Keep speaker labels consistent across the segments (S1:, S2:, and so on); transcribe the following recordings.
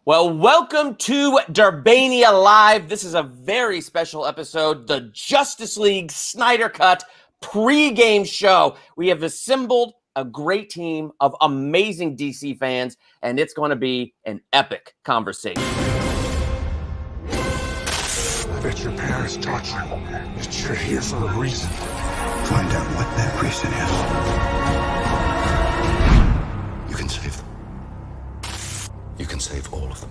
S1: Well, welcome to Darbania Live. This is a very special episode, the Justice League Snyder Cut pre-game show. We have assembled a great team of amazing DC fans, and it's going to be an epic conversation.
S2: I bet your parents taught you that you're here for a reason.
S3: Find out what that reason is. You can save them. You can save all of them.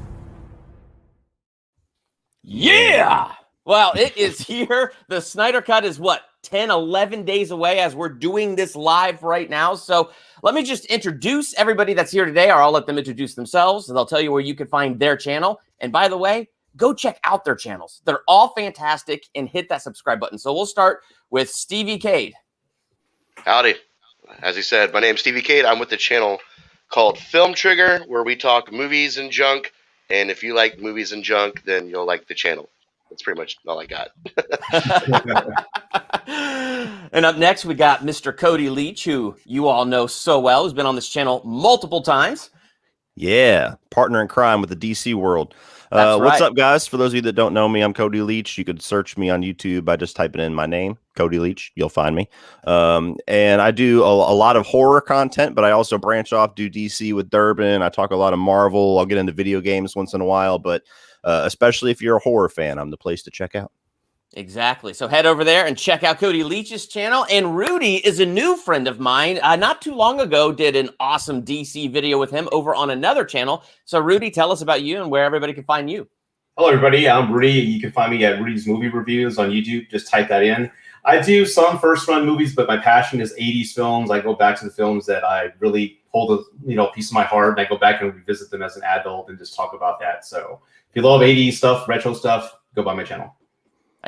S1: Yeah! Well, it is here. The Snyder Cut is 10, 11 days away as we're doing this live right now. So let me just introduce everybody that's here today, or I'll let them introduce themselves, and they'll tell you where you can find their channel. And by the way, go check out their channels. They're all fantastic, and hit that subscribe button. So we'll start with Stevie Cade.
S4: Howdy. As he said, my name's Stevie Cade. I'm with the channel called Film Trigger, where we talk movies and junk. And if you like movies and junk, then you'll like the channel. That's pretty much all I got.
S1: And up next, we got Mr. Cody Leach, who you all know so well, who's been on this channel multiple times.
S5: Yeah, partner in crime with the DC world. What's up, guys? For those of you that don't know me, I'm Cody Leach. You could search me on YouTube by just typing in my name, Cody Leach. You'll find me. And I do a lot of horror content, but I also branch off, do DC with Durbin. I talk a lot of Marvel. I'll get into video games once in a while, but especially if you're a horror fan, I'm the place to check out.
S1: Exactly. So head over there and check out Cody Leach's channel. And Rudy is a new friend of mine. Not too long ago, did an awesome DC video with him over on another channel. So Rudy, tell us about you and where everybody can find you.
S6: Hello, everybody. I'm Rudy. You can find me at Rudy's Movie Reviews on YouTube. Just type that in. I do some first-run movies, but my passion is 80s films. I go back to the films that I really hold a piece of my heart, and I go back and revisit them as an adult and just talk about that. So if you love 80s stuff, retro stuff, go by my channel.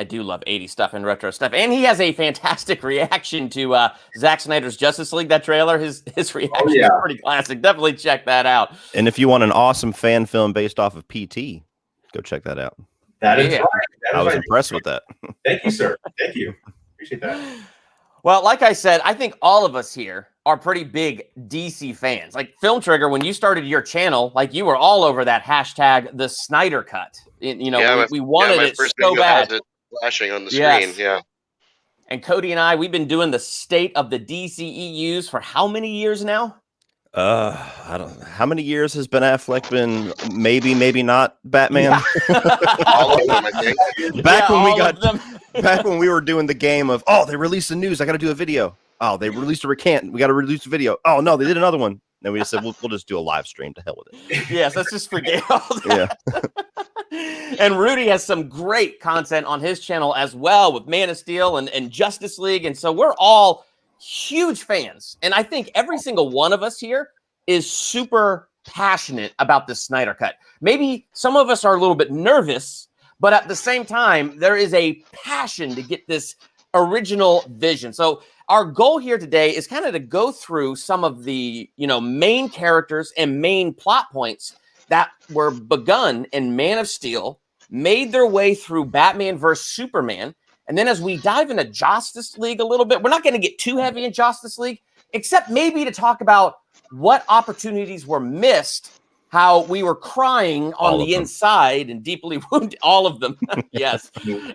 S1: I do love 80s stuff and retro stuff. And he has a fantastic reaction to Zack Snyder's Justice League, that trailer. His reaction is pretty classic. Definitely check that out.
S5: And if you want an awesome fan film based off of PT, go check that out.
S6: That is right.
S5: I was impressed with that.
S6: Thank you, sir. Thank you. Appreciate that.
S1: Well, like I said, I think all of us here are pretty big DC fans. Like Film Trigger, when you started your channel, like you were all over that hashtag, the Snyder Cut. We wanted it so bad.
S4: Flashing on the screen, yeah.
S1: And Cody and I, we've been doing the state of the DCEUs for how many years now?
S5: I don't know. How many years has Ben Affleck been maybe not Batman?
S4: Yeah. All of them, I think.
S5: Back when we were doing the game of, they released the news, I got to do a video. Oh, they released a recant, we got to release a video. Oh no, they did another one. Then we just said we'll just do a live stream. To hell with it.
S1: Yes, let's just forget all that. Yeah. And Rudy has some great content on his channel as well with Man of Steel and Justice League. And so we're all huge fans. And I think every single one of us here is super passionate about the Snyder Cut. Maybe some of us are a little bit nervous, but at the same time, there is a passion to get this original vision. So our goal here today is kind of to go through some of the, main characters and main plot points that were begun in Man of Steel, made their way through Batman vs. Superman. And then as we dive into Justice League a little bit, we're not going to get too heavy in Justice League, except maybe to talk about what opportunities were missed, how we were crying on the inside and deeply wounded, all of them, yes,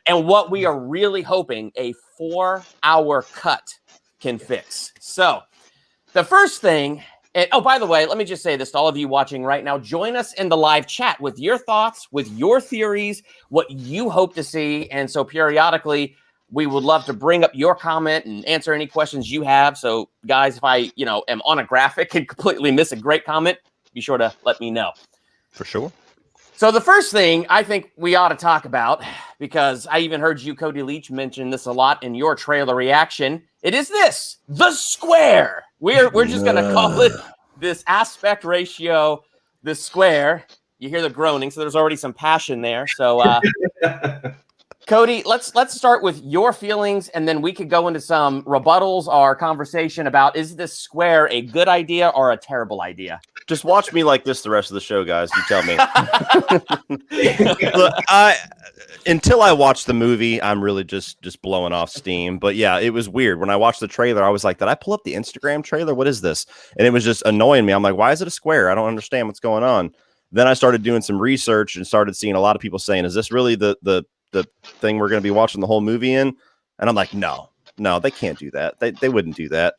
S1: and what we are really hoping a 4-hour cut can fix. So the first thing, and by the way, let me just say this to all of you watching right now. Join us in the live chat with your thoughts, with your theories, what you hope to see. And so periodically, we would love to bring up your comment and answer any questions you have. So guys, if I, am on a graphic and completely miss a great comment, be sure to let me know.
S5: For sure.
S1: So the first thing I think we ought to talk about, because I even heard you, Cody Leach, mention this a lot in your trailer reaction, it is this, the square. We're just going to call it this aspect ratio, the square. You hear the groaning, so there's already some passion there. So, Cody, let's start with your feelings, and then we could go into some rebuttals or conversation about, is this square a good idea or a terrible idea?
S5: Just watch me like this the rest of the show, guys. You tell me. Look, until I watched the movie, I'm really just blowing off steam. But yeah, it was weird. When I watched the trailer, I was like, did I pull up the Instagram trailer? What is this? And it was just annoying me. I'm like, why is it a square? I don't understand what's going on. Then I started doing some research and started seeing a lot of people saying, is this really the thing we're going to be watching the whole movie in? And I'm like, no, they can't do that. They wouldn't do that.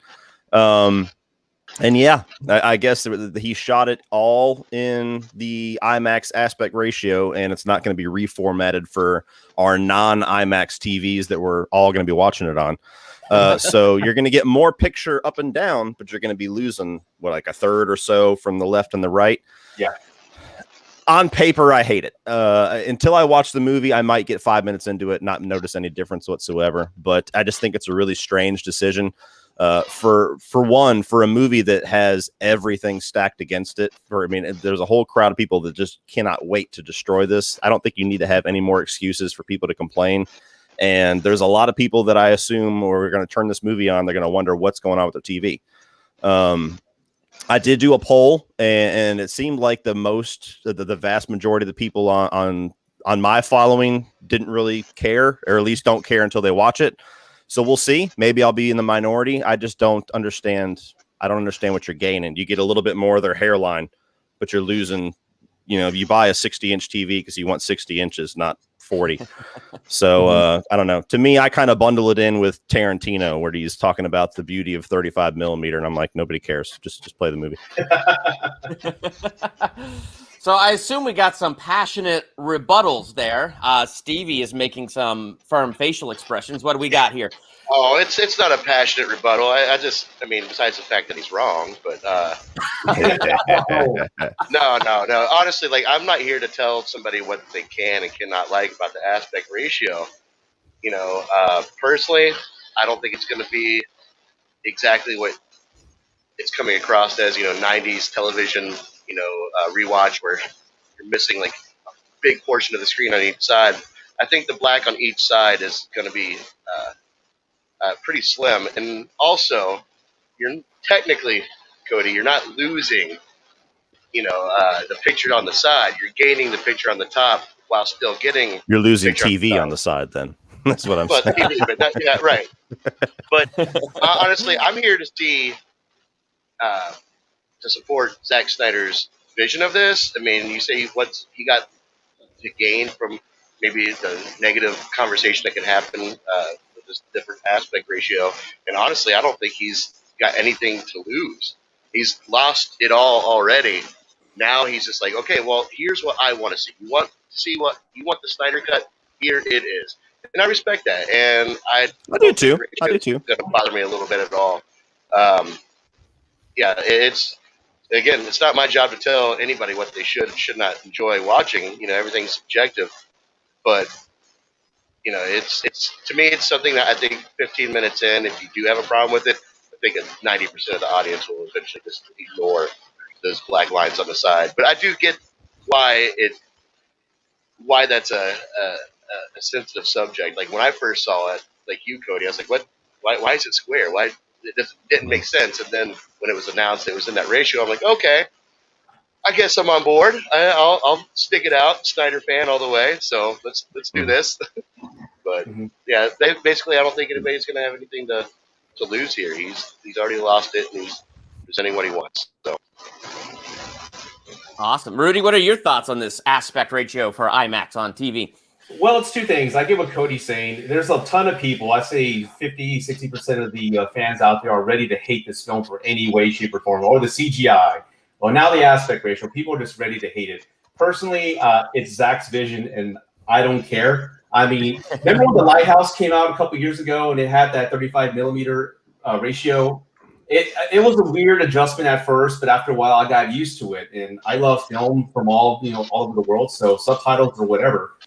S5: And yeah, I guess he shot it all in the IMAX aspect ratio, and it's not going to be reformatted for our non-IMAX TVs that we're all going to be watching it on. So you're going to get more picture up and down, but you're going to be losing like a third or so from the left and the right.
S6: Yeah.
S5: On paper, I hate it. Until I watch the movie, I might get 5 minutes into it, not notice any difference whatsoever. But I just think it's a really strange decision. For a movie that has everything stacked against it. There's a whole crowd of people that just cannot wait to destroy this. I don't think you need to have any more excuses for people to complain. And there's a lot of people that I assume are going to turn this movie on. They're going to wonder what's going on with their TV. I did do a poll, and it seemed like the vast majority of the people on my following didn't really care, or at least don't care until they watch it. So we'll see. Maybe I'll be in the minority. I just don't understand. I don't understand what you're gaining. You get a little bit more of their hairline, but you're losing. If you buy a 60-inch TV because you want 60 inches, not 40. So I don't know. To me, I kind of bundle it in with Tarantino, where he's talking about the beauty of 35 millimeter, and I'm like, nobody cares. Just play the movie.
S1: So I assume we got some passionate rebuttals there. Stevie is making some firm facial expressions. What do we got here?
S4: Oh, it's not a passionate rebuttal. I mean, besides the fact that he's wrong, but no. Honestly, like, I'm not here to tell somebody what they can and cannot like about the aspect ratio. Personally, I don't think it's going to be exactly what it's coming across as. 90s television. Rewatch where you're missing like a big portion of the screen on each side. I think the black on each side is going to be pretty slim. And also, you're technically, Cody, you're not losing, the picture on the side. You're gaining the picture on the top while still getting.
S5: You're losing TV on the side, then. That's what I'm saying.
S4: TV, but yeah, right. But honestly, I'm here to see. To support Zack Snyder's vision of this. I mean, you say what's he got to gain from maybe the negative conversation that can happen with this different aspect ratio. And honestly, I don't think he's got anything to lose. He's lost it all already. Now he's just like, okay, well, here's what I want to see. You want to see what you want the Snyder cut? Here it is. And I respect that. And I
S5: do too.
S4: It's going to bother me a little bit at all. Again, it's not my job to tell anybody what they should and should not enjoy watching. Everything's subjective. But, it's to me, it's something that I think 15 minutes in, if you do have a problem with it, I think 90% of the audience will eventually just ignore those black lines on the side. But I do get why that's a sensitive subject. Like when I first saw it, like you, Cody, I was like, what? Why is it square? Why? It just didn't make sense. And then when it was announced it was in that ratio, I'm like, okay, I guess I'm on board. I'll stick it out. Snyder fan all the way. So let's do this. But yeah, I don't think anybody's going to have anything to lose here. He's already lost it, and he's presenting what he wants. So
S1: awesome, Rudy. What are your thoughts on this aspect ratio for IMAX on TV?
S6: Well, it's two things. I get what Cody's saying. There's a ton of people. I say 50, 60% of the fans out there are ready to hate this film for any way, shape, or form, or the CGI. Well, now the aspect ratio. People are just ready to hate it. Personally, it's Zack's vision, and I don't care. I mean, remember when The Lighthouse came out a couple years ago, and it had that 35 millimeter ratio? It was a weird adjustment at first, but after a while, I got used to it. And I love film from all over the world, so subtitles or whatever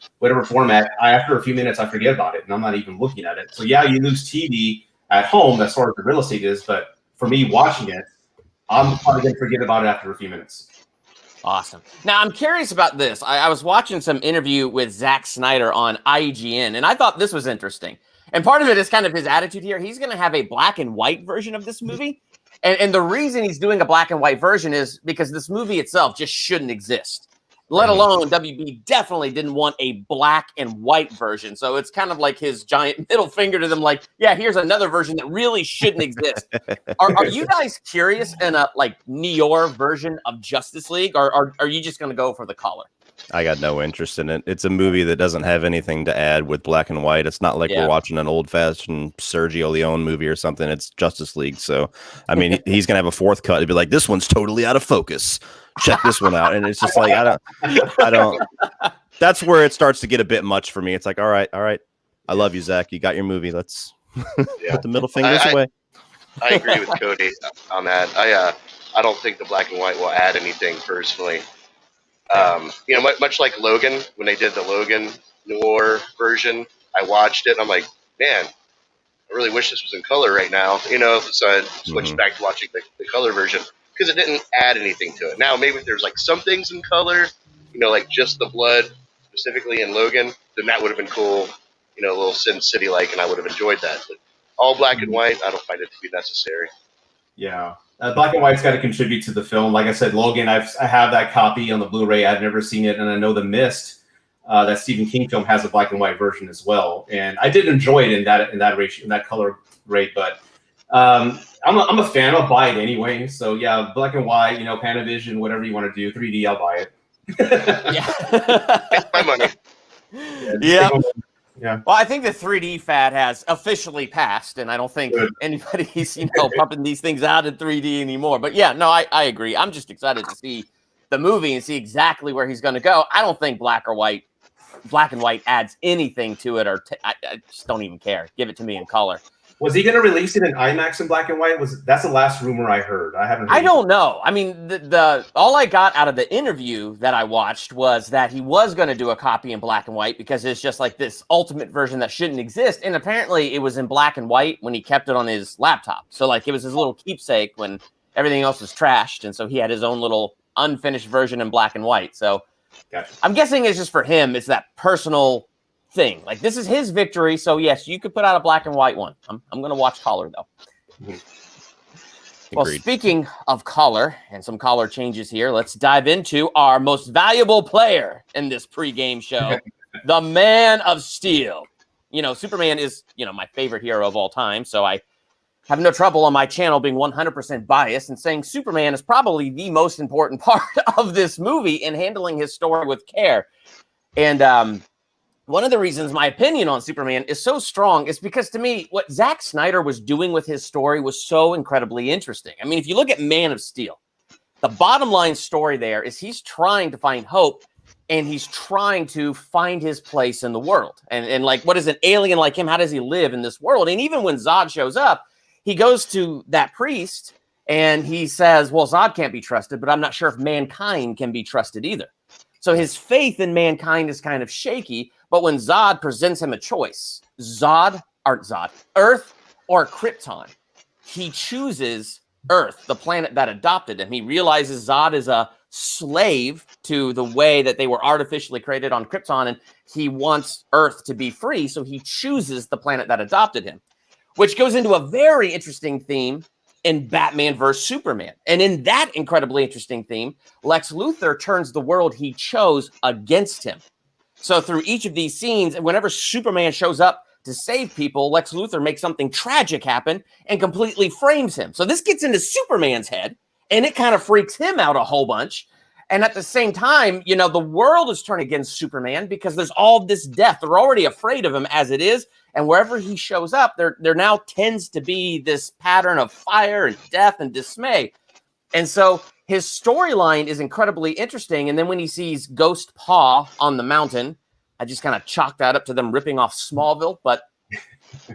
S6: format. After a few minutes, I forget about it, and I'm not even looking at it. So yeah, you lose TV at home as far as the real estate is, but for me watching it, I'm probably gonna forget about it after a few minutes.
S1: Awesome. Now, I'm curious about this. I was watching some interview with Zack Snyder on IGN, and I thought this was interesting. And part of it is kind of his attitude here. He's going to have a black and white version of this movie. And the reason he's doing a black and white version is because this movie itself just shouldn't exist. Let alone WB definitely didn't want a black and white version. So it's kind of like his giant middle finger to them, like, yeah, here's another version that really shouldn't exist. Are you guys curious in a like Neor version of Justice League, or are you just going to go for the color?
S5: I got no interest in it. It's a movie that doesn't have anything to add with black and white. It's not like we're watching an old-fashioned Sergio Leone movie or something. It's Justice League. So, I mean, he's going to have a fourth cut. He'd be like, this one's totally out of focus. Check this one out. And it's just like, I don't. That's where it starts to get a bit much for me. It's like, all right. I love you, Zach. You got your movie. Let's put the middle fingers away.
S4: I agree with Cody on that. I don't think the black and white will add anything personally. Much like Logan, when they did the Logan Noir version, I watched it and I'm like, man, I really wish this was in color right now. So I switched back to watching the color version because it didn't add anything to it. Now, maybe if there's like some things in color, like just the blood specifically in Logan, then that would have been cool, a little Sin City like, and I would have enjoyed that. But all black and white, I don't find it to be necessary.
S6: Yeah. Black and white's got to contribute to the film. Like I said, Logan, I have that copy on the Blu-ray. I've never seen it, and I know The Mist, that Stephen King film, has a black and white version as well. And I did enjoy it in that ratio, in that color rate. But I'm a fan. I'll buy it anyway. So yeah, black and white, Panavision, whatever you want to do, 3D, I'll buy it.
S1: Yeah,
S4: my money.
S1: Yeah. Yeah. Well, I think the 3D fad has officially passed, and I don't think anybody's, pumping these things out in 3D anymore. But yeah, no, I agree. I'm just excited to see the movie and see exactly where he's going to go. I don't think black and white adds anything to it, or I just don't even care. Give it to me in color.
S6: Was he going to release it in IMAX in black and white? That's the last rumor I heard. I
S1: don't know. I mean, the all I got out of the interview that I watched was that he was going to do a copy in black and white because it's just like this ultimate version that shouldn't exist. And apparently it was in black and white when he kept it on his laptop. So like it was his little keepsake when everything else was trashed. And so he had his own little unfinished version in black and white. So gotcha. I'm guessing it's just for him. It's that personal thing. Like, this is his victory. So yes, you could put out a black and white one. I'm going to watch color though. Well, speaking of color and some color changes here, let's dive into our most valuable player in this pregame show, the Man of Steel. Superman is, my favorite hero of all time. So I have no trouble on my channel being 100% biased and saying Superman is probably the most important part of this movie and handling his story with care. And one of the reasons my opinion on Superman is so strong is because, to me, what Zack Snyder was doing with his story was so incredibly interesting. I mean, if you look at Man of Steel, the bottom line story there is he's trying to find hope, and he's trying to find his place in the world. And like, what is an alien like him? How does he live in this world? And even when Zod shows up, he goes to that priest, and he says, well, Zod can't be trusted, but I'm not sure if mankind can be trusted either. So his faith in mankind is kind of shaky. But when Zod presents him a choice, Earth or Krypton, he chooses Earth, the planet that adopted him. He realizes Zod is a slave to the way that they were artificially created on Krypton, and he wants Earth to be free, so he chooses the planet that adopted him, which goes into a very interesting theme in Batman vs. Superman. And in that incredibly interesting theme, Lex Luthor turns the world he chose against him. So through each of these scenes, and whenever Superman shows up to save people, Lex Luthor makes something tragic happen and completely frames him. So this gets into Superman's head, and it kind of freaks him out a whole bunch. And at the same time, the world is turning against Superman because there's all this death. They're already afraid of him as it is. And wherever he shows up, there now tends to be this pattern of fire and death and dismay. And so his storyline is incredibly interesting. And then when he sees Ghost Paw on the mountain, I just kind of chalked that up to them ripping off Smallville, but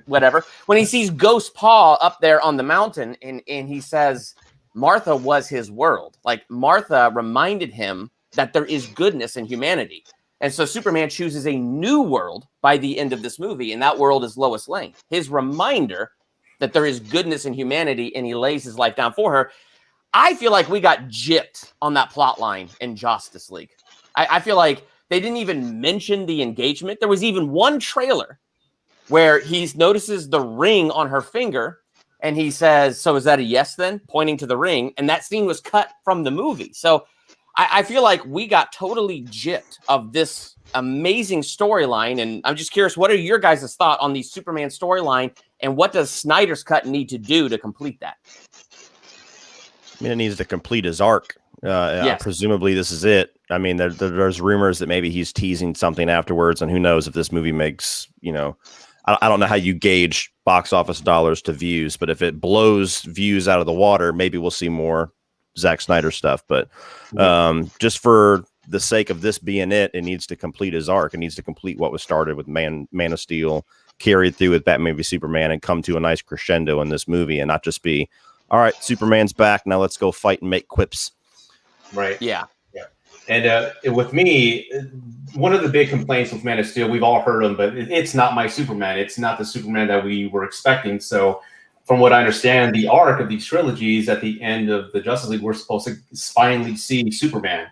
S1: whatever. When he sees Ghost Paw up there on the mountain and he says Martha was his world, like Martha reminded him that there is goodness in humanity. And so Superman chooses a new world by the end of this movie, and that world is Lois Lane. His reminder that there is goodness in humanity, and he lays his life down for her. I feel like we got gypped on that plot line in Justice League. I feel like they didn't even mention the engagement. There was even one trailer where he notices the ring on her finger, and he says, so is that a yes then? Pointing to the ring. And that scene was cut from the movie. So I feel like we got totally gypped of this amazing storyline, and I'm just curious, what are your guys' thought on the Superman storyline, and what does Snyder's cut need to do to complete that?
S5: I mean, it needs to complete his arc.
S1: Yes.
S5: Presumably, this is it. I mean, there's rumors that maybe he's teasing something afterwards, and who knows if this movie makes, I don't know how you gauge box office dollars to views, but if it blows views out of the water, maybe we'll see more Zack Snyder stuff. But just for the sake of this being it needs to complete his arc. It needs to complete what was started with Man of Steel, carried through with Batman v Superman, and come to a nice crescendo in this movie, and not just be, all right, Superman's back, now let's go fight and make quips.
S6: Right.
S1: Yeah.
S6: And with me, one of the big complaints with Man of Steel, we've all heard them, but it's not my Superman. It's not the Superman that we were expecting. So from what I understand, the arc of these trilogies at the end of the Justice League, we're supposed to finally see Superman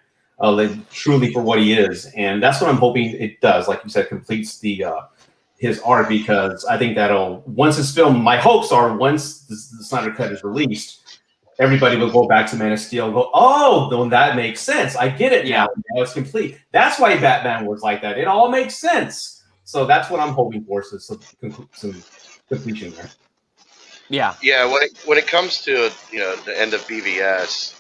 S6: truly for what he is. And that's what I'm hoping it does. Like you said, completes his arc, because I think that'll, once it's filmed, my hopes are once the Snyder Cut is released, everybody will go back to Man of Steel and go, oh, then that makes sense. I get it now. Now it's complete. That's why Batman was like that. It all makes sense. So that's what I'm hoping for, so some completion there.
S4: Yeah. When it comes to the end of BVS,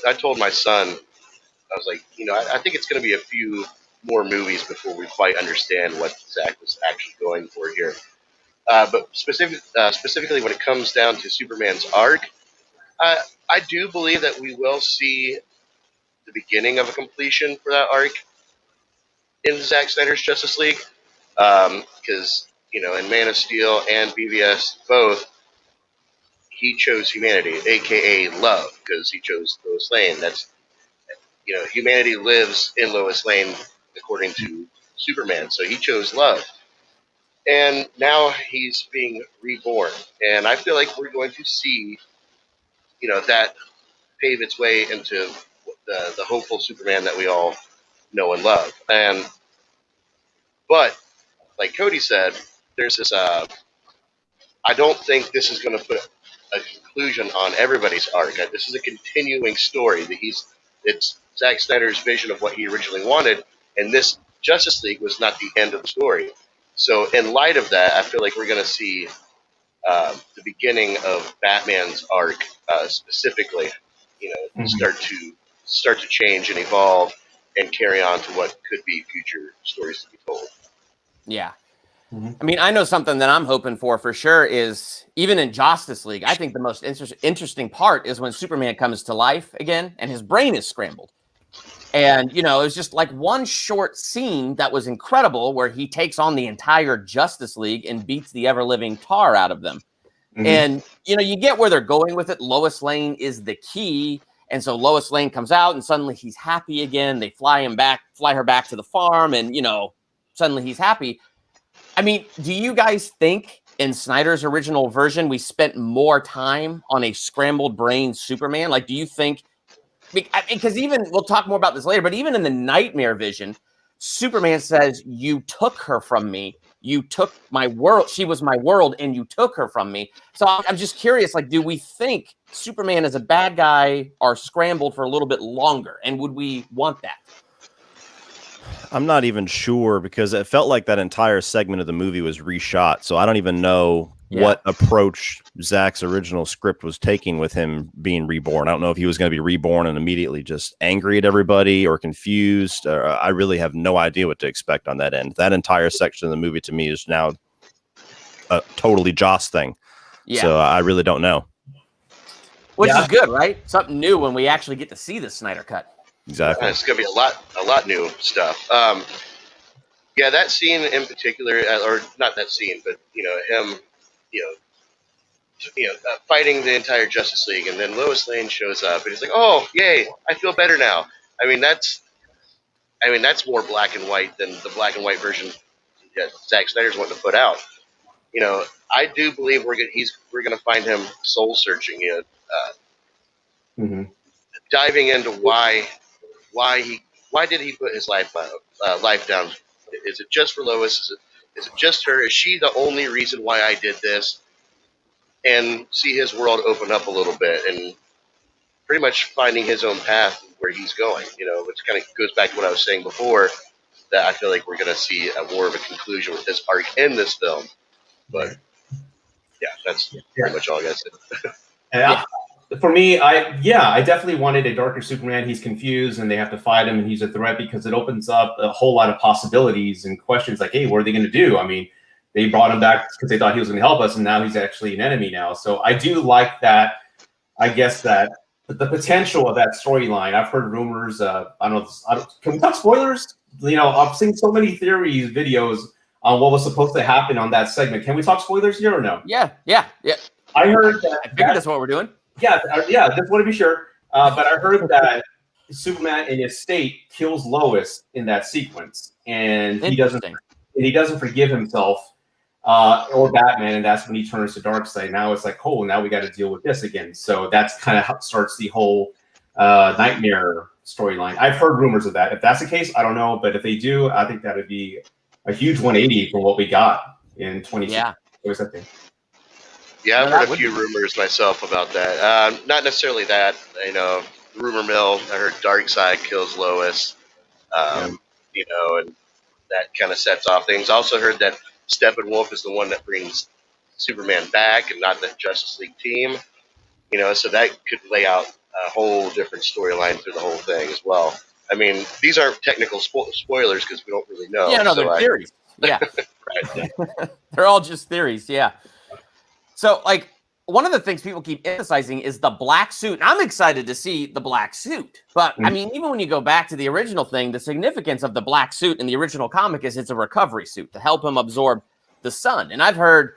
S4: I told my son, I was like, I think it's going to be a few more movies before we quite understand what Zack was actually going for here. But specifically when it comes down to Superman's arc, I do believe that we will see the beginning of a completion for that arc in Zack Snyder's Justice League, because in Man of Steel and BVS both, he chose humanity, aka love, because he chose Lois Lane. That's humanity lives in Lois Lane according to Superman, so he chose love, and now he's being reborn, and I feel like we're going to see that pave its way into the hopeful Superman that we all know and love. But like Cody said, there's this. I don't think this is going to put a conclusion on everybody's arc. This is a continuing story that it's Zack Snyder's vision of what he originally wanted, and this Justice League was not the end of the story. So in light of that, I feel like we're going to see the beginning of Batman's arc specifically. Start to change and evolve and carry on to what could be future stories to be told.
S1: Yeah. I mean, I know something that I'm hoping for sure is, even in Justice League, I think the most interesting part is when Superman comes to life again and his brain is scrambled. And, it was just like one short scene that was incredible where he takes on the entire Justice League and beats the ever-living tar out of them. And, you get where they're going with it. Lois Lane is the key. And so Lois Lane comes out and suddenly he's happy again. They fly her back to the farm, and, suddenly he's happy. I mean, do you guys think in Snyder's original version, we spent more time on a scrambled brain Superman? Like, do you think, because even, we'll talk more about this later, but even in the Nightmare vision, Superman says, you took her from me. You took my world. She was my world, and you took her from me. So I'm just curious, like, do we think Superman as a bad guy are scrambled for a little bit longer? And would we want that?
S5: I'm not even sure, because it felt like that entire segment of the movie was reshot. So I don't even know what approach Zack's original script was taking with him being reborn. I don't know if he was going to be reborn and immediately just angry at everybody or confused. I really have no idea what to expect on that end. That entire section of the movie to me is now a totally Joss thing. Yeah. So I really don't know.
S1: Which is good, right? Something new when we actually get to see the Snyder Cut.
S5: Exactly.
S4: It's going to be a lot new stuff. That scene in particular, or not that scene, but him, fighting the entire Justice League, and then Lois Lane shows up, and he's like, "Oh, yay! I feel better now." I mean, that's more black and white than the black and white version that Zack Snyder's wanting to put out. I do believe we're going to find him soul searching, diving into why did he put his life down? Is it just for Lois? Is it just her? Is she the only reason why I did this? And see his world open up a little bit, and pretty much finding his own path where he's going. Which kind of goes back to what I was saying before, that I feel like we're going to see more of a conclusion with this arc in this film. But yeah, that's pretty much all I got to say.
S6: For me, I definitely wanted a darker Superman. He's confused and they have to fight him and he's a threat, because it opens up a whole lot of possibilities and questions like, hey, what are they going to do? I mean, they brought him back because they thought he was going to help us, and now he's actually an enemy now. So I do like that. I guess that the potential of that storyline. I've heard rumors. I don't know. Can we talk spoilers? I've seen so many theories, videos on what was supposed to happen on that segment. Can we talk spoilers here or no?
S1: Yeah.
S6: I heard that.
S1: I figured that's what we're doing.
S6: Yeah. Just want to be sure. But I heard that Superman in his state kills Lois in that sequence, and he doesn't forgive himself or Batman, and that's when he turns to Darkseid. Now it's like, oh, now we got to deal with this again. So that's kind of how it starts the whole nightmare storyline. I've heard rumors of that. If that's the case, I don't know, but if they do, I think that would be a huge 180 from what we got in 2020.
S1: Yeah.
S4: Yeah, I've heard a few rumors myself about that. Not necessarily that, rumor mill. I heard Darkseid kills Lois, and that kind of sets off things. I also heard that Steppenwolf is the one that brings Superman back and not the Justice League team. So that could lay out a whole different storyline through the whole thing as well. I mean, these aren't technical spoilers because we don't really know.
S1: Yeah, no, they're theories. Yeah.
S4: Right.
S1: They're all just theories, yeah. So, one of the things people keep emphasizing is the black suit. And I'm excited to see the black suit. But, I mean, even when you go back to the original thing, the significance of the black suit in the original comic is it's a recovery suit to help him absorb the sun. And I've heard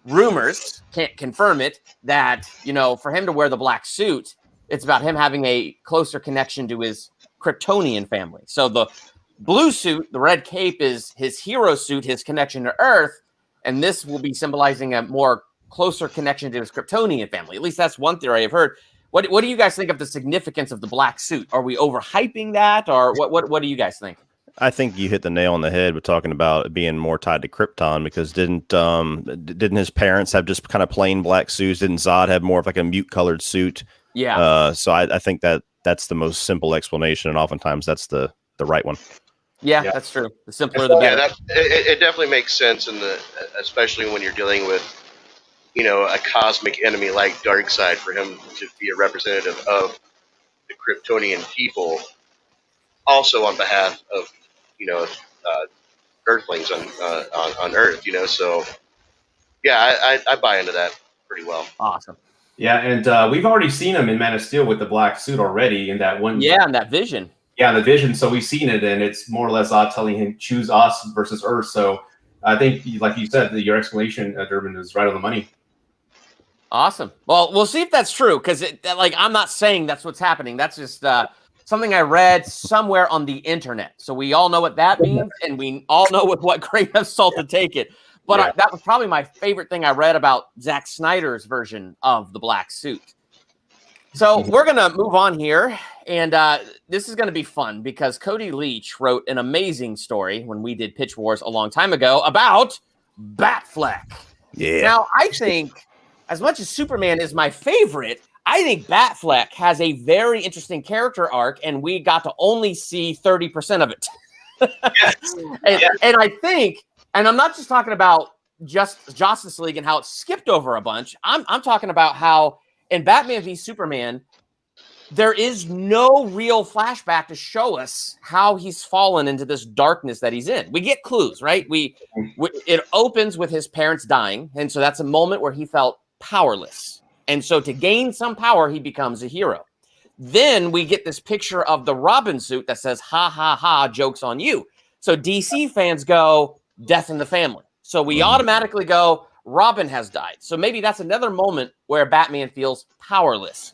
S1: rumors, can't confirm it, that, for him to wear the black suit, it's about him having a closer connection to his Kryptonian family. So the blue suit, the red cape, is his hero suit, his connection to Earth. And this will be symbolizing a more closer connection to his Kryptonian family. At least that's one theory I've heard. What do you guys think of the significance of the black suit? Are we overhyping that, or what do you guys think?
S5: I think you hit the nail on the head with talking about it being more tied to Krypton, because didn't his parents have just kind of plain black suits? Didn't Zod have more of like a mute colored suit?
S1: Yeah.
S5: So I think that's the most simple explanation, and oftentimes that's the right one.
S1: Yeah, that's true. The simpler the better.
S4: Yeah, it definitely makes sense especially when you're dealing with a cosmic enemy like Darkseid, for him to be a representative of the Kryptonian people, also on behalf of Earthlings on Earth. So yeah, I buy into that pretty well.
S1: Awesome.
S6: Yeah, and we've already seen him in Man of Steel with the black suit already in that one.
S1: Yeah, and that vision.
S6: Yeah, the vision. So we've seen it, and it's more or less telling him choose us versus Earth. So I think, like you said, your explanation, Durbin, is right on the money.
S1: Awesome. Well, we'll see if that's true, because I'm not saying that's what's happening. That's just something I read somewhere on the internet. So we all know what that means, and we all know with what grain of salt to take it. But that was probably my favorite thing I read about Zack Snyder's version of the black suit. So we're going to move on here, and this is going to be fun because Cody Leach wrote an amazing story when we did Pitch Wars a long time ago about Batfleck.
S5: Yeah.
S1: Now, I think, as much as Superman is my favorite, I think Batfleck has a very interesting character arc, and we got to only see 30% of it. And I think, and I'm not just talking about just Justice League and how it skipped over a bunch. I'm talking about how in Batman v Superman, there is no real flashback to show us how he's fallen into this darkness that he's in. We get clues, right? It opens with his parents dying, and so that's a moment where he felt powerless. And so to gain some power, he becomes a hero. Then we get this picture of the Robin suit that says, ha, ha, ha, joke's on you. So DC fans go, death in the family. So we automatically go, Robin has died. So maybe that's another moment where Batman feels powerless.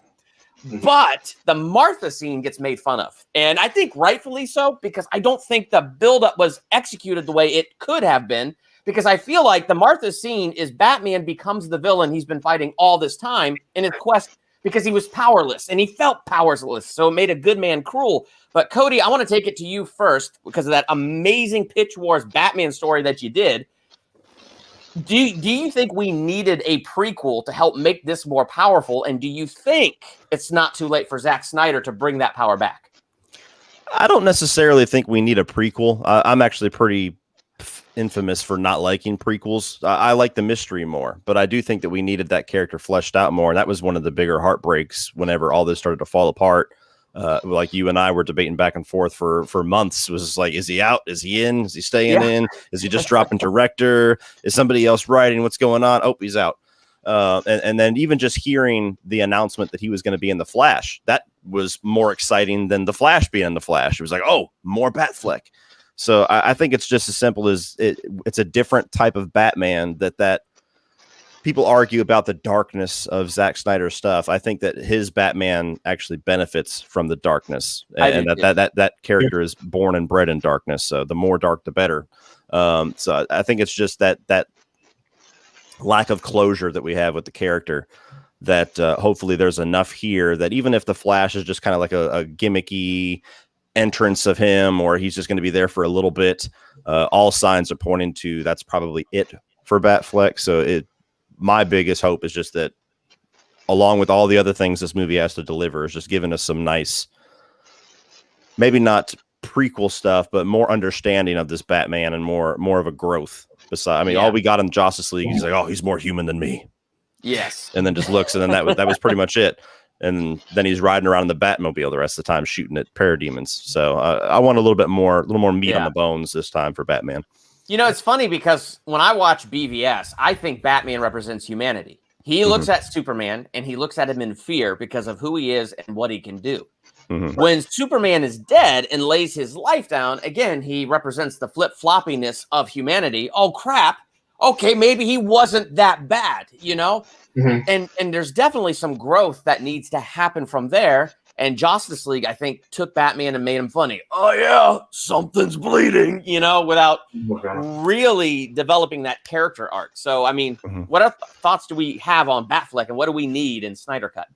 S1: But the Martha scene gets made fun of. And I think rightfully so, because I don't think the buildup was executed the way it could have been. Because I feel like the Martha scene is Batman becomes the villain he's been fighting all this time in his quest, because he was powerless and he felt powerless. So it made a good man cruel. But Cody, I want to take it to you first because of that amazing Pitch Wars Batman story that you did. Do you think we needed a prequel to help make this more powerful? And do you think it's not too late for Zack Snyder to bring that power back?
S5: I don't necessarily think we need a prequel. I'm actually pretty infamous for not liking prequels. I like the mystery more, but I do think that we needed that character fleshed out more. And that was one of the bigger heartbreaks whenever all this started to fall apart. Like you and I were debating back and forth for months. It was like, is he out? Is he in? Is he staying in? Is he just dropping director? Is somebody else writing? What's going on? Oh, he's out. And then even just hearing the announcement that he was going to be in The Flash, that was more exciting than The Flash being in The Flash. It was like, oh, more Batfleck. So I think it's just as simple as it's a different type of Batman that people argue about the darkness of Zack Snyder's stuff. I think that his Batman actually benefits from the darkness, and that character is born and bred in darkness. So the more dark, the better. So I think it's just that lack of closure that we have with the character that hopefully there's enough here that even if the Flash is just kind of like a gimmicky entrance of him, or he's just going to be there for a little bit, all signs are pointing to that's probably it for Batfleck. So my biggest hope is just that, along with all the other things this movie has to deliver, is just giving us some nice, maybe not prequel stuff, but more understanding of this Batman and more of a growth. Besides, I mean, all we got in Justice League, he's like, oh, he's more human than me.
S1: Yes.
S5: And then just looks, and then that was pretty much it. And then he's riding around in the Batmobile the rest of the time, shooting at parademons. So I want a little more meat on the bones this time for Batman.
S1: You know, it's funny because when I watch BVS, I think Batman represents humanity. He looks at Superman and he looks at him in fear because of who he is and what he can do. When Superman is dead and lays his life down, again, he represents the flip-floppiness of humanity. Oh, crap. Okay, maybe he wasn't that bad, you know? And there's definitely some growth that needs to happen from there. And Justice League, I think, took Batman and made him funny. Oh, yeah, something's bleeding, you know, without really developing that character arc. So, I mean, what thoughts do we have on Batfleck and what do we need in Snyder Cut?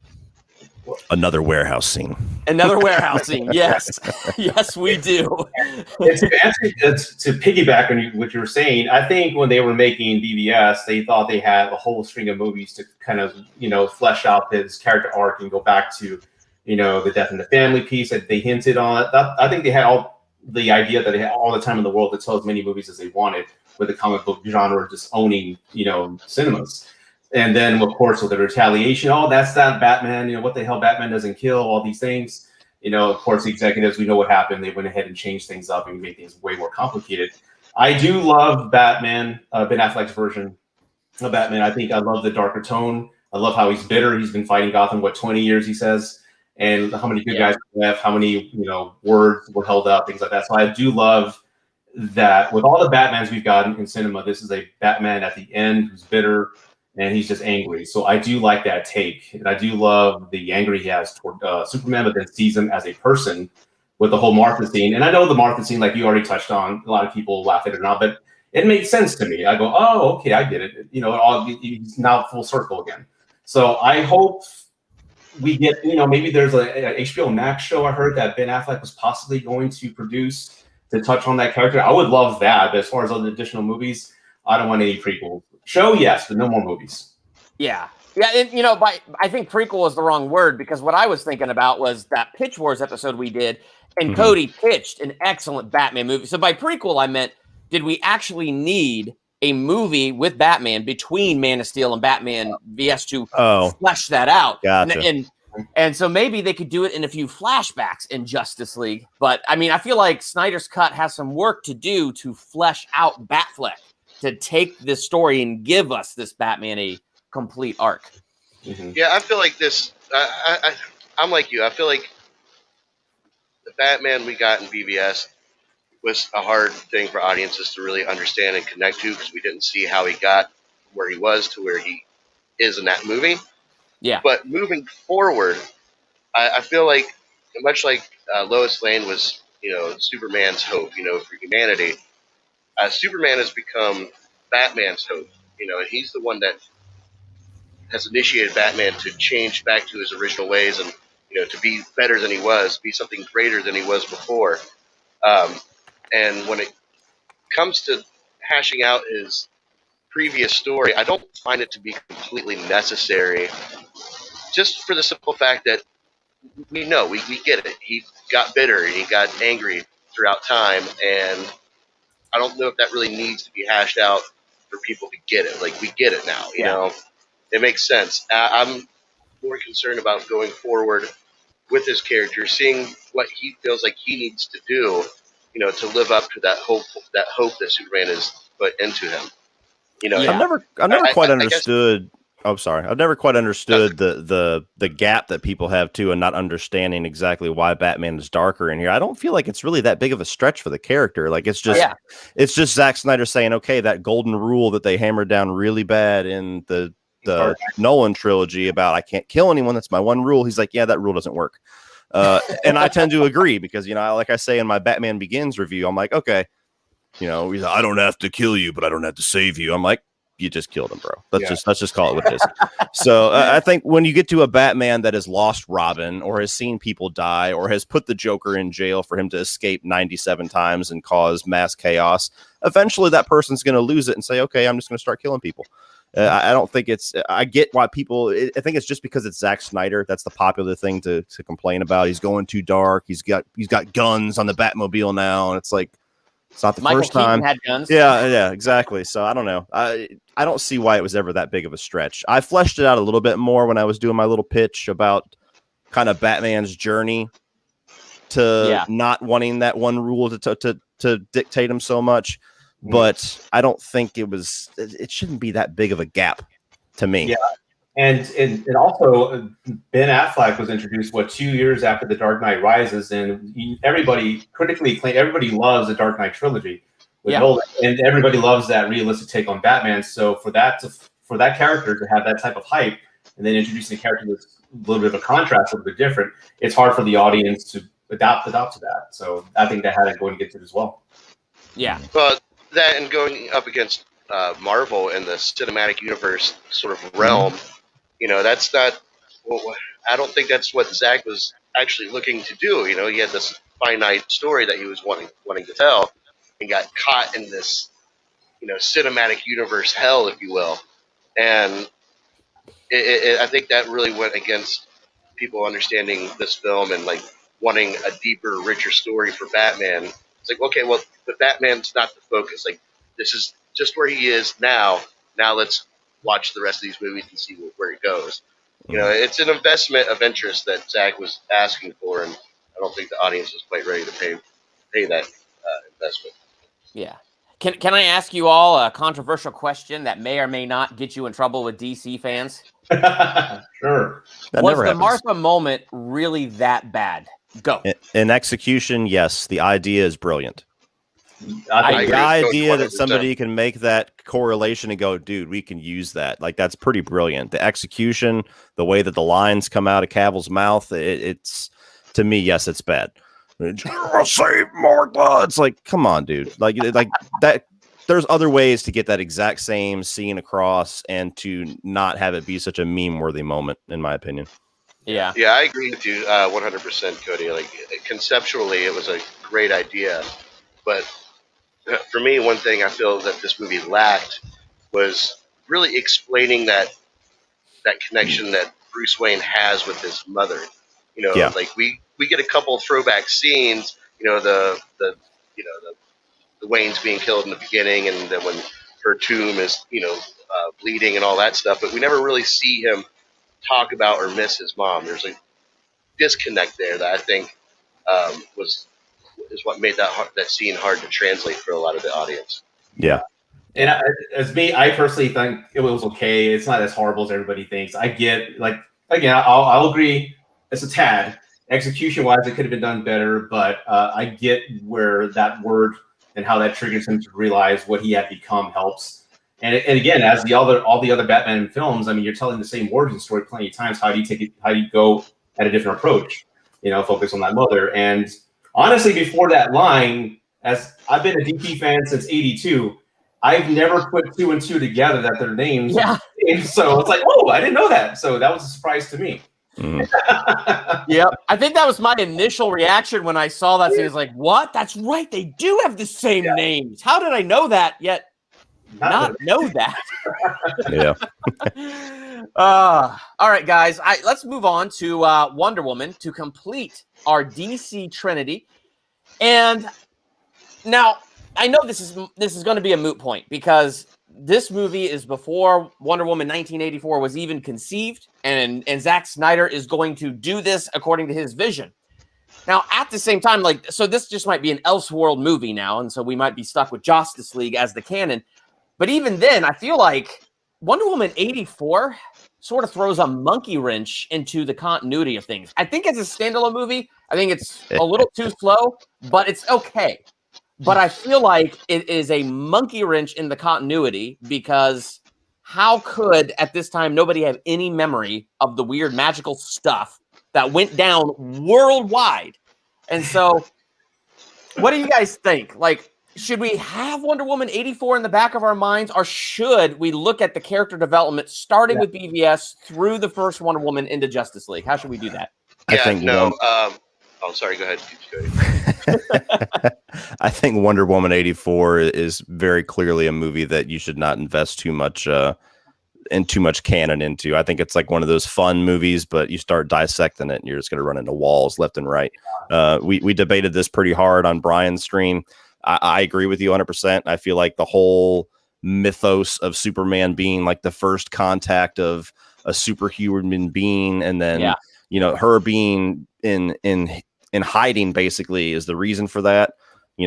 S5: Another warehouse scene.
S1: Another warehouse scene. Yes. Yes, we do.
S6: To piggyback on what you were saying, I think when they were making BVS, they thought they had a whole string of movies to kind of, flesh out his character arc and go back to, the death in the family piece that they hinted on. I think they had all the idea that they had all the time in the world to tell as many movies as they wanted, with the comic book genre just owning, cinemas. And then, of course, with the retaliation, that's that Batman, what the hell, Batman doesn't kill, all these things. Of course, the executives, we know what happened. They went ahead and changed things up and made things way more complicated. I do love Batman, Ben Affleck's version of Batman. I think I love the darker tone. I love how he's bitter. He's been fighting Gotham, 20 years, he says, and how many good guys left, how many, words were held up, things like that. So I do love that with all the Batmans we've gotten in cinema, this is a Batman at the end who's bitter, and he's just angry. So I do like that take. And I do love the anger he has toward Superman, but then sees him as a person with the whole Martha scene. And I know the Martha scene, like you already touched on, a lot of people laugh at it now, but it makes sense to me. I go, oh, okay, I get it. He's now full circle again. So I hope we get, maybe there's a HBO Max show I heard that Ben Affleck was possibly going to produce to touch on that character. I would love that. But as far as other additional movies, I don't want any prequels. Show, yes, but no more movies.
S1: Yeah. Yeah, and, I think prequel is the wrong word, because what I was thinking about was that Pitch Wars episode we did, and Cody pitched an excellent Batman movie. So by prequel, I meant, did we actually need a movie with Batman between Man of Steel and Batman VS to flesh that out?
S5: Gotcha.
S1: And so maybe they could do it in a few flashbacks in Justice League. But, I mean, I feel like Snyder's Cut has some work to do to flesh out Batfleck, to take this story and give us this Batman a complete arc.
S4: Yeah, I feel like this. I'm like you. I feel like the Batman we got in BVS was a hard thing for audiences to really understand and connect to, because we didn't see how he got where he was to where he is in that movie.
S1: Yeah.
S4: But moving forward, I feel like, much like Lois Lane was, Superman's hope, for humanity. Superman has become Batman's hope, and he's the one that has initiated Batman to change back to his original ways and, to be better than he was, be something greater than he was before. And when it comes to hashing out his previous story, I don't find it to be completely necessary. Just for the simple fact that we know, we get it. He got bitter and he got angry throughout time, and I don't know if that really needs to be hashed out for people to get it. Like, we get it now, you know? It makes sense. I'm more concerned about going forward with his character, seeing what he feels like he needs to do, you know, to live up to that hope that Superman has put into him. You know,
S5: I've never quite understood. Oh, sorry. I've never quite understood the gap that people have too, and not understanding exactly why Batman is darker in here. I don't feel like it's really that big of a stretch for the character. Like, it's just Zack Snyder saying, okay, that golden rule that they hammered down really bad in the Nolan trilogy about I can't kill anyone. That's my one rule. He's like, yeah, that rule doesn't work. And I tend to agree because, you know, like I say in my Batman Begins review, I'm like, okay, you know, he's like, I don't have to kill you, but I don't have to save you. I'm like, you just killed him, bro. Let's just call it what it is. So I think when you get to a Batman that has lost Robin or has seen people die or has put the Joker in jail for him to escape 97 times and cause mass chaos, eventually that person's going to lose it and say, okay, I'm just going to start killing people. I don't think I get why people, I think it's just because it's Zack Snyder. That's the popular thing to complain about. He's going too dark. He's got guns on the Batmobile now. And it's like, it's not the first time.
S1: Had guns.
S5: Yeah, exactly. So I don't know. I don't see why it was ever that big of a stretch. I fleshed it out a little bit more when I was doing my little pitch about kind of Batman's journey to not wanting that one rule to dictate him so much. But I don't think it shouldn't be that big of a gap to me.
S6: Yeah. And also Ben Affleck was introduced 2 years after The Dark Knight Rises, and everybody loves the Dark Knight trilogy with Nolan, and everybody loves that realistic take on Batman. So for that character to have that type of hype, and then introducing a character that's a little bit of a contrast, a little bit different, it's hard for the audience to adapt to that. So I think that had it going against it as well.
S1: Yeah.
S4: But that and going up against Marvel and the cinematic universe sort of realm. You know, that's not. Well, I don't think that's what Zack was actually looking to do. You know, he had this finite story that he was wanting to tell, and got caught in this, you know, cinematic universe hell, if you will. And I think that really went against people understanding this film and like wanting a deeper, richer story for Batman. It's like, okay, well, but Batman's not the focus. Like, this is just where he is now. Now let's watch the rest of these movies and see where it goes. You know, it's an investment of interest that Zack was asking for, and I don't think the audience was quite ready to pay that investment.
S1: Yeah. Can I ask you all a controversial question that may or may not get you in trouble with DC fans?
S6: Sure.
S1: Was the Martha moment really that bad? Go.
S5: In execution, yes. The idea is brilliant. The
S6: I
S5: idea that somebody can make that correlation and go, dude, we can use that. Like, that's pretty brilliant. The execution, the way that the lines come out of Cavill's mouth, it's to me, yes, it's bad. Save Martha. It's like, come on, dude. Like that. There's other ways to get that exact same scene across and to not have it be such a meme-worthy moment, in my opinion.
S1: Yeah.
S4: Yeah, I agree with you 100%, Cody. Like, conceptually, it was a great idea, but for me, one thing I feel that this movie lacked was really explaining that connection that Bruce Wayne has with his mother. You know, like we get a couple of throwback scenes. You know, the Waynes being killed in the beginning, and then when her tomb is bleeding and all that stuff. But we never really see him talk about or miss his mom. There's a disconnect there that I think is what made that scene hard to translate for a lot of the audience.
S5: Yeah.
S6: And as me, I personally think it was okay. It's not as horrible as everybody thinks. I get, like, again, I'll agree. It's a tad. Execution-wise, it could have been done better, but I get where that word and how that triggers him to realize what he had become helps. And again, as all the other Batman films, I mean, you're telling the same origin story plenty of times. How do you take it? How do you go at a different approach? You know, focus on that mother. And honestly, before that line, as I've been a DC fan since '82, I've never put two and two together that their names.
S1: Yeah.
S6: And so it's like, oh, I didn't know that. So that was a surprise to me.
S1: Yep. I think that was my initial reaction when I saw that scene. It's like, what? That's right. They do have the same names. How did I know that? Yet not know that?
S5: Yeah.
S1: All right, guys. Let's move on to Wonder Woman to complete our DC Trinity. And now I know this is going to be a moot point because this movie is before Wonder Woman 1984 was even conceived, and Zack Snyder is going to do this according to his vision. Now, at the same time, so this just might be an Elseworld movie now, and so we might be stuck with Justice League as the canon. But even then, I feel like Wonder Woman 84 sort of throws a monkey wrench into the continuity of things. I think as a standalone movie, I think it's a little too slow, but it's okay. But I feel like it is a monkey wrench in the continuity because how could, at this time, nobody have any memory of the weird magical stuff that went down worldwide? And so, what do you guys think? Like, should we have Wonder Woman 84 in the back of our minds, or should we look at the character development starting with BVS through the first Wonder Woman into Justice League? How should we do that?
S4: I sorry, go ahead.
S5: I think Wonder Woman 84 is very clearly a movie that you should not invest too much canon into. I think it's like one of those fun movies, but you start dissecting it and you're just going to run into walls left and right. We debated this pretty hard on Brian's stream. I agree with you 100%. I feel like the whole mythos of Superman being like the first contact of a superhuman being, and then her being in hiding basically is the reason for that.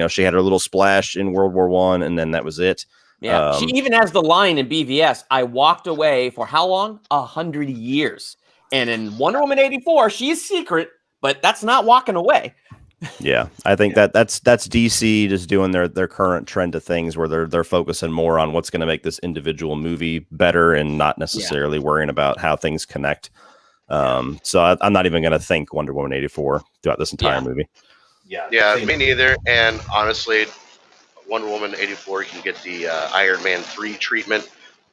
S5: She had her little splash in World War I, and then that was it.
S1: Yeah, she even has the line in BVS, I walked away for how long? 100 years. And in Wonder Woman 84, she's secret, but that's not walking away.
S5: Yeah, I think that's DC just doing their current trend of things where they're focusing more on what's going to make this individual movie better and not necessarily worrying about how things connect. So I'm not even going to think Wonder Woman 84 throughout this entire movie.
S4: Yeah, me neither. And honestly, Wonder Woman 84 can get the Iron Man 3 treatment,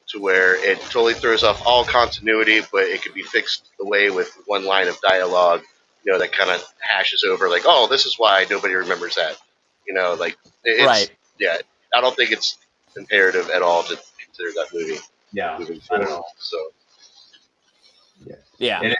S4: to where it totally throws off all continuity, but it could be fixed away with one line of dialogue, that kind of hashes over like, oh, this is why nobody remembers that. Right. Yeah, I don't think it's imperative at all to consider that movie.
S6: Yeah,
S4: moving
S6: I don't
S4: forward.
S6: know.
S4: So.
S1: Yeah.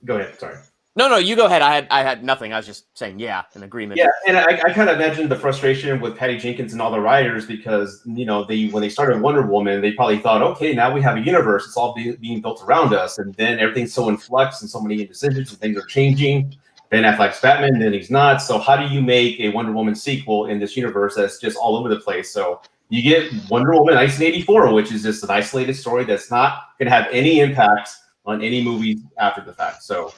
S6: Go ahead. Sorry.
S1: No, you go ahead. I had nothing. I was just saying, in agreement.
S6: Yeah, and I kind of imagine the frustration with Patty Jenkins and all the writers because, when they started Wonder Woman, they probably thought, okay, now we have a universe. It's all being built around us. And then everything's so in flux and so many indecisions and things are changing. Ben Affleck's Batman, then he's not. So how do you make a Wonder Woman sequel in this universe that's just all over the place? So you get Wonder Woman 1984, which is just an isolated story that's not going to have any impact on any movies after the fact. So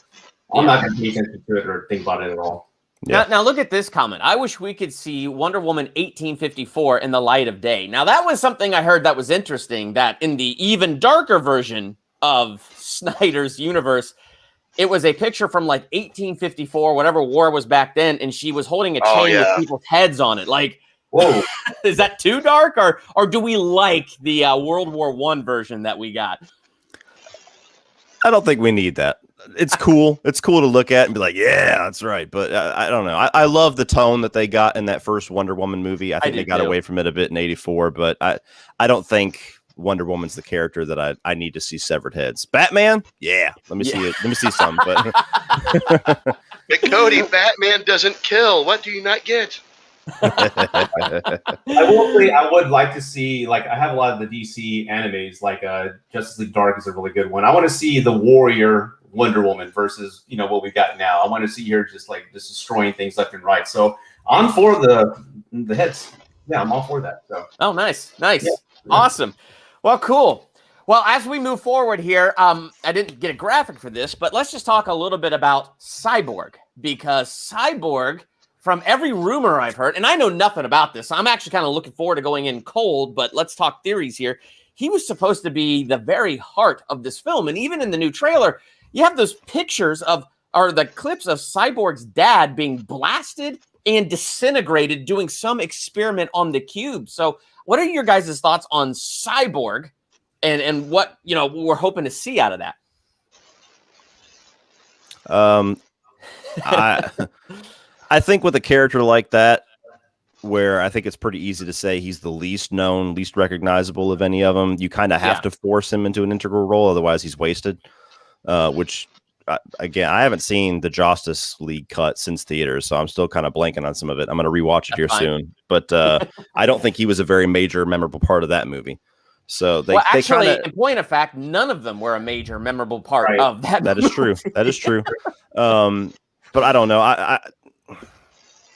S6: I'm not going to pay attention to it or think about it at all.
S5: Yeah.
S1: Now look at this comment. I wish we could see Wonder Woman 1854 in the light of day. Now, that was something I heard that was interesting, that in the even darker version of Snyder's universe, it was a picture from like 1854, whatever war was back then, and she was holding a chain with people's heads on it. Like, whoa, is that too dark, or do we like the World War I version that we got?
S5: I don't think we need that. It's cool. It's cool to look at and be like, yeah, that's right. But I don't know. I love the tone that they got in that first Wonder Woman movie. I think they got away from it a bit in 84, but I don't think Wonder Woman's the character that I need to see severed heads. Batman? Yeah. Let me see it. Let me see some. But
S4: Cody, Batman doesn't kill. What do you not get?
S6: I will say I would like to see, I have a lot of the DC animes, Justice League Dark is a really good one. I want to see the warrior Wonder Woman versus what we got now. I want to see her just destroying things left and right. So I'm for the hits. Yeah, I'm all for that. So.
S1: Oh, nice. Yeah. Awesome. Well, cool. Well, as we move forward here, I didn't get a graphic for this, but let's just talk a little bit about Cyborg, because Cyborg, from every rumor I've heard, and I know nothing about this, so I'm actually kind of looking forward to going in cold, but let's talk theories here. He was supposed to be the very heart of this film, and even in the new trailer, you have those pictures or the clips of Cyborg's dad being blasted and disintegrated doing some experiment on the cube. So what are your guys' thoughts on Cyborg and what, we're hoping to see out of that?
S5: I think with a character like that, where I think it's pretty easy to say he's the least known, least recognizable of any of them. You kind of have to force him into an integral role, otherwise he's wasted. Which, again, I haven't seen the Justice League cut since theaters, so I'm still kind of blanking on some of it. I'm going to rewatch it here soon, but I don't think he was a very major, memorable part of that movie. So they
S1: actually,
S5: kinda,
S1: in point of fact, none of them were a major, memorable part of that.
S5: That is true. That is true. But I don't know. I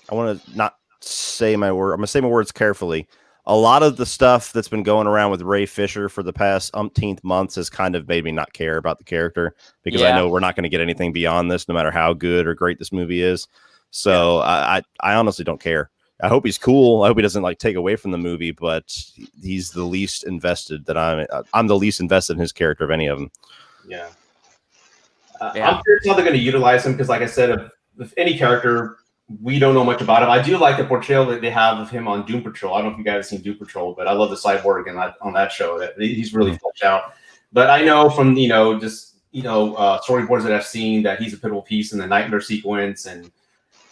S5: want to not say my word. I'm going to say my words carefully. A lot of the stuff that's been going around with Ray Fisher for the past umpteenth months has kind of made me not care about the character, because I know we're not going to get anything beyond this, no matter how good or great this movie is. So I honestly don't care. I hope he's cool. I hope he doesn't like take away from the movie, but he's the least invested that I'm the least invested in his character of any of them.
S6: Yeah. I'm curious how they're going to utilize him, because, like I said, if any character, we don't know much about him. I do like the portrayal that they have of him on Doom Patrol. I don't know if you guys have seen Doom Patrol, but I love the Cyborg on that show. That he's really fleshed out. But I know from storyboards that I've seen that he's a pivotal piece in the Nightmare sequence, and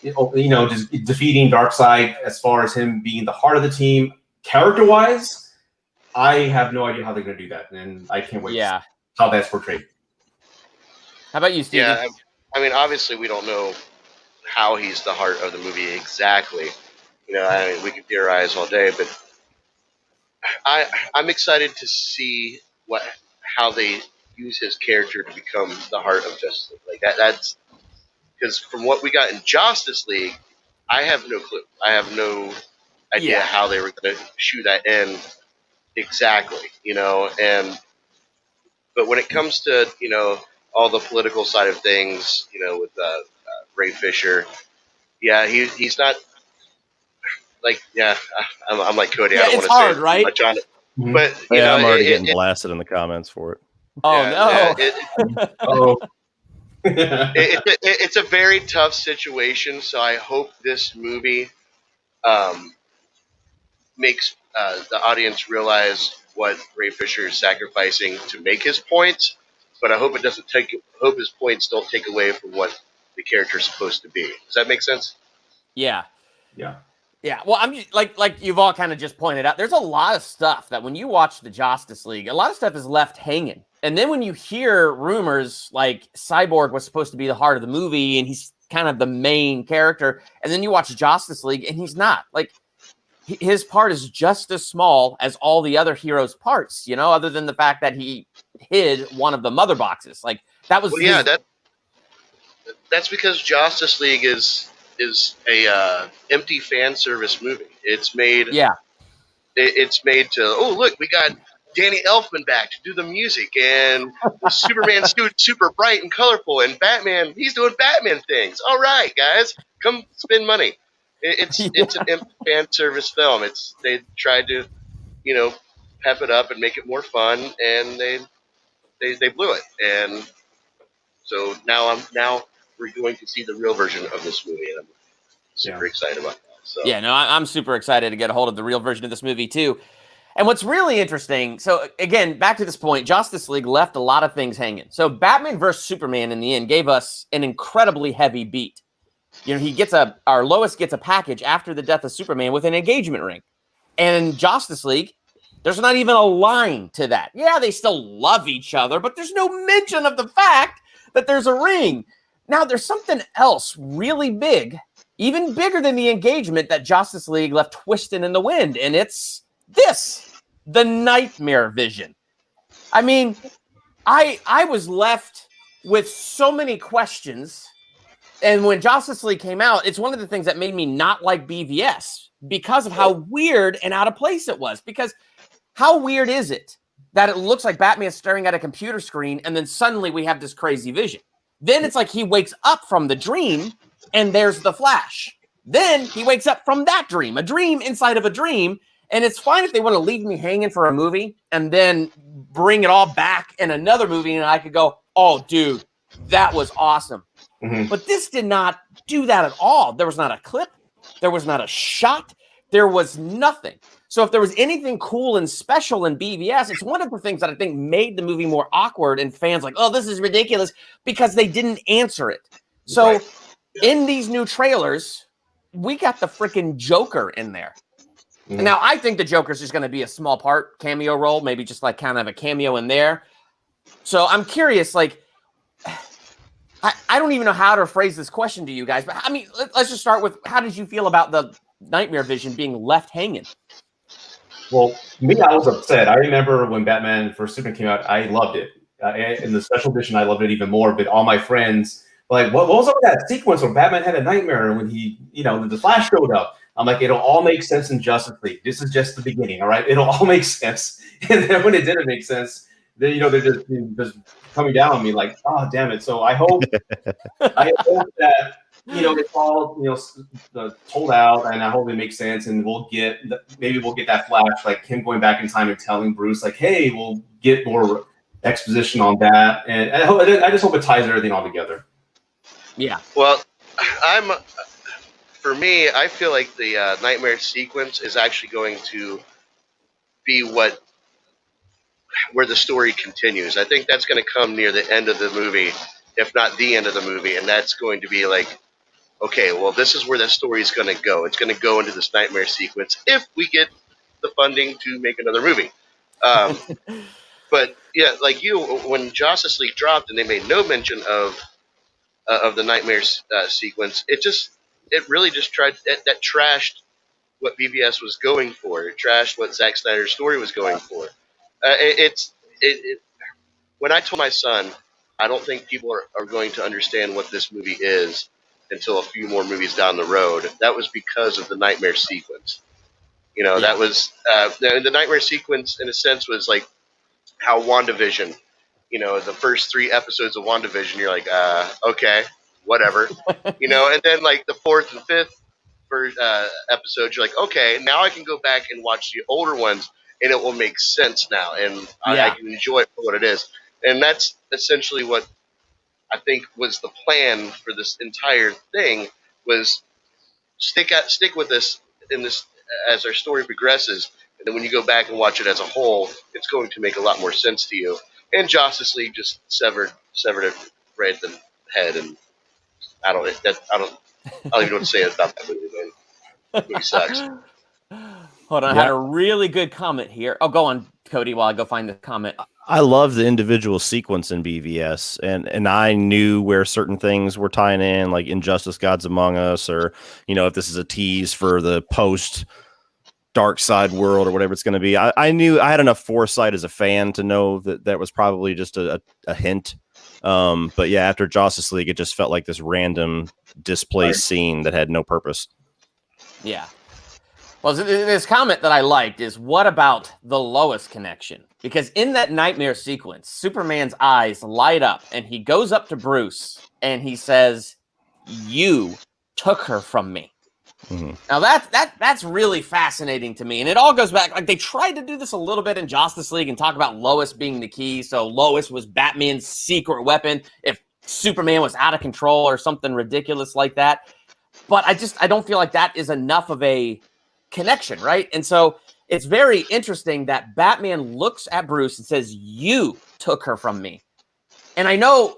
S6: just defeating Darkseid. As far as him being the heart of the team, character-wise, I have no idea how they're going to do that, and I can't wait to see how that's portrayed.
S1: How about you, Steve?
S4: Yeah, I mean, obviously we don't know how he's the heart of the movie exactly. I mean, we could theorize all day, but I'm excited to see how they use his character to become the heart of Justice League. Like that's because from what we got in Justice League, I have no clue. I have no idea how they were going to shoe that in exactly. But when it comes to all the political side of things, with Ray Fisher, he's not like I'm like Cody. I don't want to say
S1: right?
S4: much on it, but
S5: I'm already getting blasted in the comments for it.
S1: Oh no!
S4: It's a very tough situation. So I hope this movie makes the audience realize what Ray Fisher is sacrificing to make his points. But I hope it doesn't hope his points don't take away from what the character is supposed to be. Does that make sense?
S1: Yeah. Well, I'm just, like you've all kind of just pointed out, there's a lot of stuff that when you watch the Justice League, a lot of stuff is left hanging. And then when you hear rumors like Cyborg was supposed to be the heart of the movie and he's kind of the main character, and then you watch Justice League and he's not. Like, his part is just as small as all the other heroes' parts, other than the fact that he hid one of the mother boxes. Like, that was
S4: that's because Justice League is a empty fan service movie. It's made it's made to look, we got Danny Elfman back to do the music, and Superman suit super bright and colorful, and Batman, he's doing Batman things. All right, guys, come spend money. It's an empty fan service film. They tried to pep it up and make it more fun, and they blew it. And so now we're going to see the real version of this movie, and I'm super excited about that. So
S1: I'm super excited to get a hold of the real version of this movie too. And what's really interesting, so again, back to this point, Justice League left a lot of things hanging. So Batman vs. Superman in the end gave us an incredibly heavy beat. Our Lois gets a package after the death of Superman with an engagement ring. And in Justice League, there's not even a line to that. Yeah, they still love each other, but there's no mention of the fact that there's a ring. Now, there's something else really big, even bigger than the engagement, that Justice League left twisting in the wind. And it's the nightmare vision. I mean, I was left with so many questions. And when Justice League came out, it's one of the things that made me not like BVS because of how weird and out of place it was. Because how weird is it that it looks like Batman staring at a computer screen, and then suddenly we have this crazy vision? Then it's like he wakes up from the dream, and there's the Flash. Then he wakes up from that dream, a dream inside of a dream. And it's fine if they want to leave me hanging for a movie and then bring it all back in another movie, and I could go, oh, dude, that was awesome. Mm-hmm. But this did not do that at all. There was not a clip. There was not a shot. There was nothing. So if there was anything cool and special in BVS, it's one of the things that I think made the movie more awkward, and fans like, oh, this is ridiculous, because they didn't answer it. So in these new trailers, we got the freaking Joker in there.
S6: Mhm.
S1: Now, I think the Joker's just going to be a small part, cameo role, maybe just like kind of a cameo in there. So I'm curious, like, I don't even know how to phrase this question to you guys, but I mean, let's just start with, how did you feel about the Nightmare Vision being left hanging?
S6: Well, me, I was upset. I remember when Batman vs Superman came out, I loved it. In the special edition, I loved it even more. But all my friends were like, what was up with that sequence where Batman had a nightmare when he, the Flash showed up? I'm like, it'll all make sense in Justice League. This is just the beginning, all right? It'll all make sense. And then when it didn't make sense, then they're just coming down on me like, oh, damn it. So I hope that it's all told out, and I hope it makes sense, and maybe we'll get that Flash, like him going back in time and telling Bruce, like, hey, we'll get more exposition on that, and I just hope it ties everything all together.
S1: Yeah.
S4: Well, for me, I feel like the Nightmare sequence is actually going to be where the story continues. I think that's going to come near the end of the movie, if not the end of the movie, and that's going to be like, okay, well, this is where that story is going to go. It's going to go into this Nightmare sequence if we get the funding to make another movie. But yeah, like when Justice League dropped and they made no mention of the Nightmare sequence, it really just that trashed what BVS was going for. It trashed what Zack Snyder's story was going for. When I told my son, I don't think people are going to understand what this movie is until a few more movies down the road. That was because of the Nightmare sequence. That was the Nightmare sequence, in a sense, was like how WandaVision, the first 3 episodes of WandaVision, you're like, okay, whatever. And then like the 4th and 5th episodes, you're like, okay, now I can go back and watch the older ones, and it will make sense now, and I can enjoy it for what it is. And that's essentially what I think was the plan for this entire thing, was stick with this in this as our story progresses, and then when you go back and watch it as a whole, it's going to make a lot more sense to you. And Justice League just severed it right at the head, and I don't even know what to say about that movie, man. That movie sucks.
S1: Hold on, I had a really good comment here. Oh, go on, Cody, while I go find the comment.
S5: I love the individual sequence in BVS, and I knew where certain things were tying in, like Injustice Gods Among Us, or if this is a tease for the post Darkseid world or whatever it's going to be. I knew, I had enough foresight as a fan to know that was probably just a hint. But yeah, after Justice League, it just felt like this random displaced scene that had no purpose.
S1: Yeah. Well, this comment that I liked is, what about the Lois connection? Because in that Nightmare sequence, Superman's eyes light up and he goes up to Bruce and he says, "You took her from me." Mm-hmm. Now that's really fascinating to me. And it all goes back, like they tried to do this a little bit in Justice League and talk about Lois being the key. So Lois was Batman's secret weapon if Superman was out of control or something ridiculous like that. But I don't feel like that is enough of a connection, right? And so it's very interesting that Batman looks at Bruce and says, "You took her from me." And I know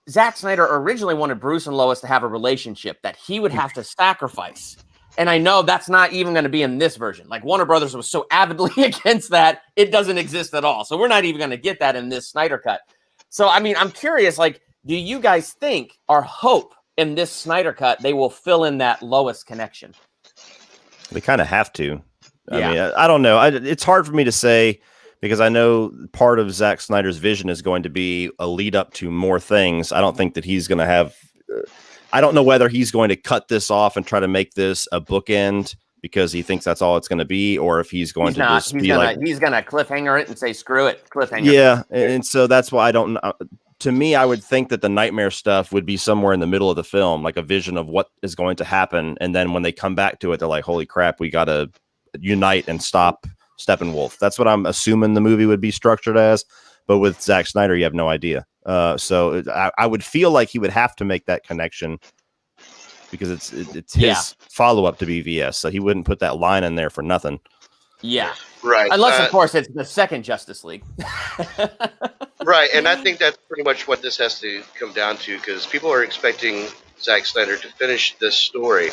S1: Zack Snyder originally wanted Bruce and Lois to have a relationship that he would have to sacrifice. And I know that's not even going to be in this version. Like Warner Brothers was so avidly against that, it doesn't exist at all. So we're not even going to get that in this Snyder cut. So, I mean, I'm curious, like, do you guys think or hope in this Snyder cut they will fill in that Lois connection?
S5: They kind of have to. I mean, I don't know. It's hard for me to say because I know part of Zack Snyder's vision is going to be a lead up to more things. I don't think that he's going to have. I don't know whether he's going to cut this off and try to make this a bookend because he thinks that's all it's going to be, or if he's going to just be like
S1: he's going to cliffhanger it and say screw it, cliffhanger.
S5: Yeah, and so that's why I don't. To me, I would think that the nightmare stuff would be somewhere in the middle of the film, like a vision of what is going to happen, and then when they come back to it, they're like, "Holy crap, we got to unite and stop Steppenwolf." That's what I'm assuming the movie would be structured as. But with Zack Snyder, you have no idea. So I would feel like he would have to make that connection because it's his follow up to BVS. So he wouldn't put that line in there for nothing.
S1: Yeah,
S4: right.
S1: Unless, of course, it's the second Justice League.
S4: Right, and I think that's pretty much what this has to come down to because people are expecting Zack Snyder to finish this story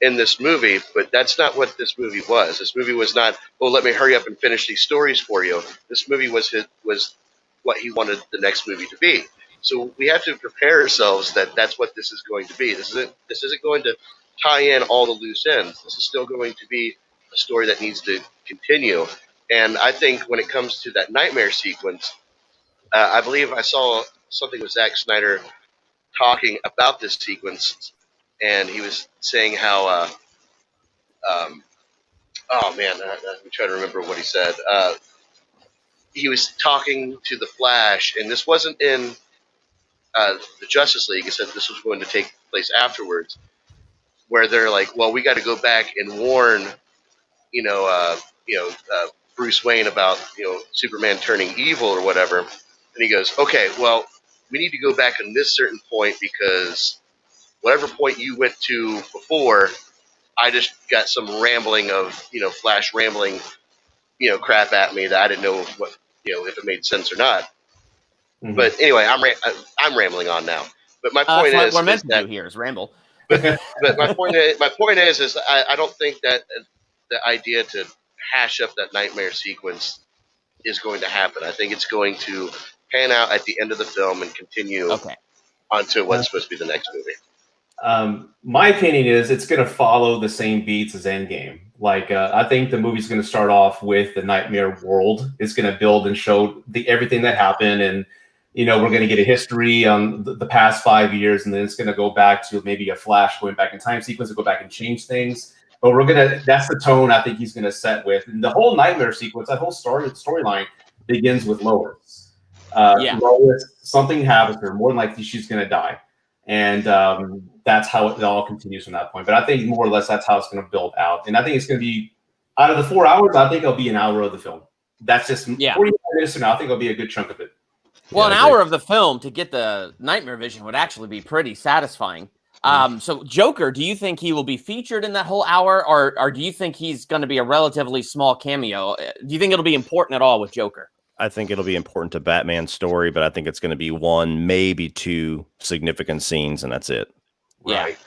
S4: in this movie, but that's not what this movie was. This movie was not, oh, let me hurry up and finish these stories for you. This movie was what he wanted the next movie to be. So we have to prepare ourselves that that's what this is going to be. This isn't going to tie in all the loose ends. This is still going to be a story that needs to continue. And I think when it comes to that nightmare sequence, I believe I saw something with Zack Snyder talking about this sequence, and he was saying how, oh man, let me try to remember what he said. He was talking to the Flash, and this wasn't in the Justice League. He said this was going to take place afterwards, where they're like, well, we got to go back and warn, Bruce Wayne about, Superman turning evil or whatever. And he goes, okay, well, we need to go back on this certain point because whatever point you went to before, I just got some rambling of, Flash rambling, crap at me that I didn't know what, if it made sense or not. Mm-hmm. But anyway, I'm rambling on now. But my point is,
S1: what we're meant to do here is ramble.
S4: But my point is I don't think that the idea to hash up that nightmare sequence is going to happen. I think it's going to pan out at the end of the film and continue onto what's supposed to be the next movie.
S6: My opinion is it's going to follow the same beats as Endgame. Like, I think the movie's going to start off with the nightmare world. It's going to build and show everything that happened. And, we're going to get a history on the past 5 years. And then it's going to go back to maybe a Flash going back in time sequence to go back and change things. But that's the tone I think he's going to set with. And the whole nightmare sequence, that whole storyline begins with Lois. Lois, something happens to her. More than likely, she's going to die. And that's how it all continues from that point. But I think more or less that's how it's going to build out. And I think it's going to be, out of the 4 hours, I think it'll be an hour of the film. That's just 45 minutes from now. I think it'll be a good chunk of it.
S1: Well, an hour of the film to get the nightmare vision would actually be pretty satisfying. So Joker, do you think he will be featured in that whole hour, or do you think he's going to be a relatively small cameo? Do you think it'll be important at all with Joker?
S5: I think it'll be important to Batman's story, but I think it's going to be one, maybe two significant scenes, and that's it.
S1: Yeah.
S6: Right.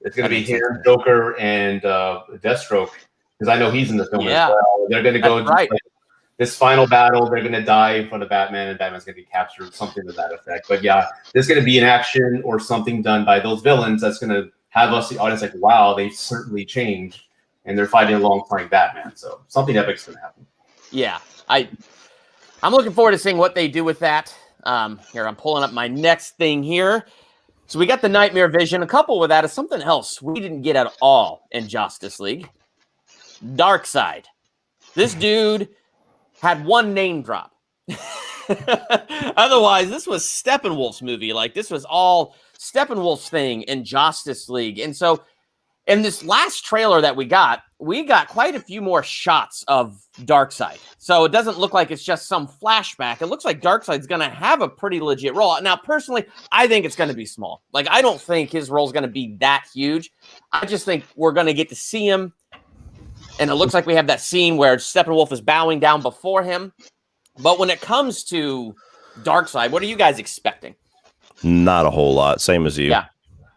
S6: It's going to be him, Joker, and Deathstroke, because I know he's in the film as well. They're going to go this final battle. They're going to die in front of Batman, and Batman's going to be captured, something to that effect. But yeah, there's going to be an action or something done by those villains that's going to have us, the audience, like, wow, they've certainly changed, and they're fighting alongside Batman. So something epic's going to happen.
S1: Yeah, I'm looking forward to seeing what they do with that. Here, I'm pulling up my next thing here. So we got the nightmare vision. A couple with that is something else we didn't get at all in Justice League. Darkseid. This dude had one name drop. Otherwise, this was Steppenwolf's movie. Like, this was all Steppenwolf's thing in Justice League. And so in this last trailer that we got quite a few more shots of Darkseid. So it doesn't look like it's just some flashback. It looks like Darkseid's going to have a pretty legit role. Now, personally, I think it's going to be small. Like, I don't think his role is going to be that huge. I just think we're going to get to see him. And it looks like we have that scene where Steppenwolf is bowing down before him. But when it comes to Darkseid, what are you guys expecting?
S5: Not a whole lot. Same as you.
S1: Yeah.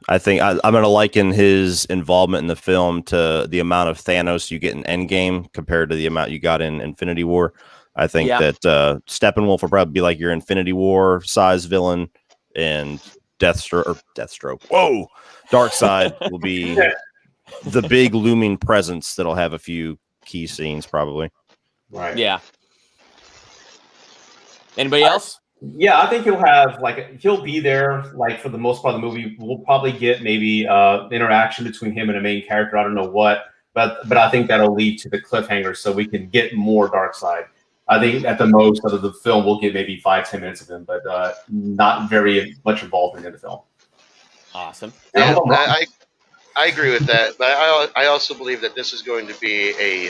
S5: I think I'm going to liken his involvement in the film to the amount of Thanos you get in Endgame compared to the amount you got in Infinity War. I think that Steppenwolf will probably be like your Infinity War size villain, and Deathstroke. Whoa, Darkseid will be the big looming presence that'll have a few key scenes probably.
S6: Right.
S1: Yeah. Anybody else?
S6: Yeah, I think he'll be there, like, for the most part of the movie. We'll probably get maybe interaction between him and a main character. I don't know what, but I think that'll lead to the cliffhanger so we can get more Darkseid. I think at the most of the film, we'll get maybe 5-10 minutes of him, but not very much involvement in the film.
S1: Awesome.
S4: Yeah, I agree with that, but I also believe that this is going to be a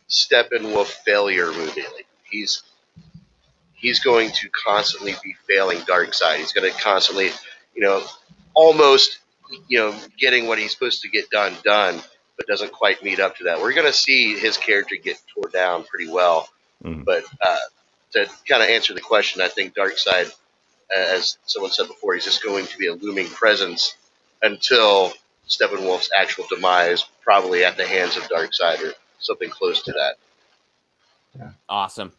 S4: Steppenwolf failure movie. Like, he's going to constantly be failing Darkseid. He's going to constantly, almost, getting what he's supposed to get done, but doesn't quite meet up to that. We're going to see his character get tore down pretty well. Mm-hmm. But to kind of answer the question, I think Darkseid, as someone said before, he's just going to be a looming presence until Steppenwolf's actual demise, probably at the hands of Darkseid or something close to that.
S6: Yeah.
S1: Awesome.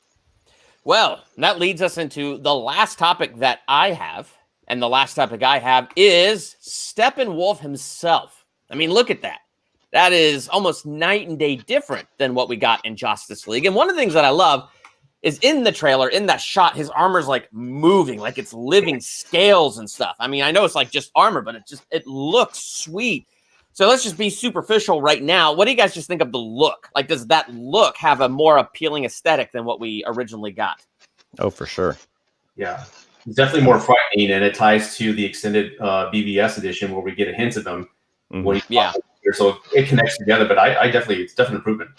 S1: Well, that leads us into the last topic that I have. And the last topic I have is Steppenwolf himself. I mean, look at that. That is almost night and day different than what we got in Justice League. And one of the things that I love is in the trailer, in that shot, his armor's like moving, like it's living scales and stuff. I mean, I know it's like just armor, but it looks sweet. So let's just be superficial right now. What do you guys just think of the look? Like, does that look have a more appealing aesthetic than what we originally got?
S5: Oh, for sure.
S6: Yeah. It's definitely more frightening, and it ties to the extended BVS edition where we get a hint of him. When
S1: Yeah.
S6: So it connects together, but I definitely, it's definitely improvement.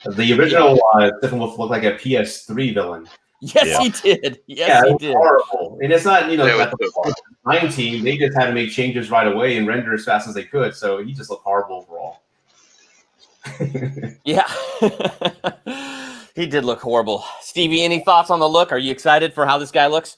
S6: The original Steppenwolf looked like a PS3 villain.
S1: Yes, he did. Yes, he did.
S6: Horrible. And it's not,
S4: Yeah,
S6: at the design team, they just had to make changes right away and render as fast as they could. So he just looked horrible overall.
S1: Yeah. He did look horrible. Stevie, any thoughts on the look? Are you excited for how this guy looks?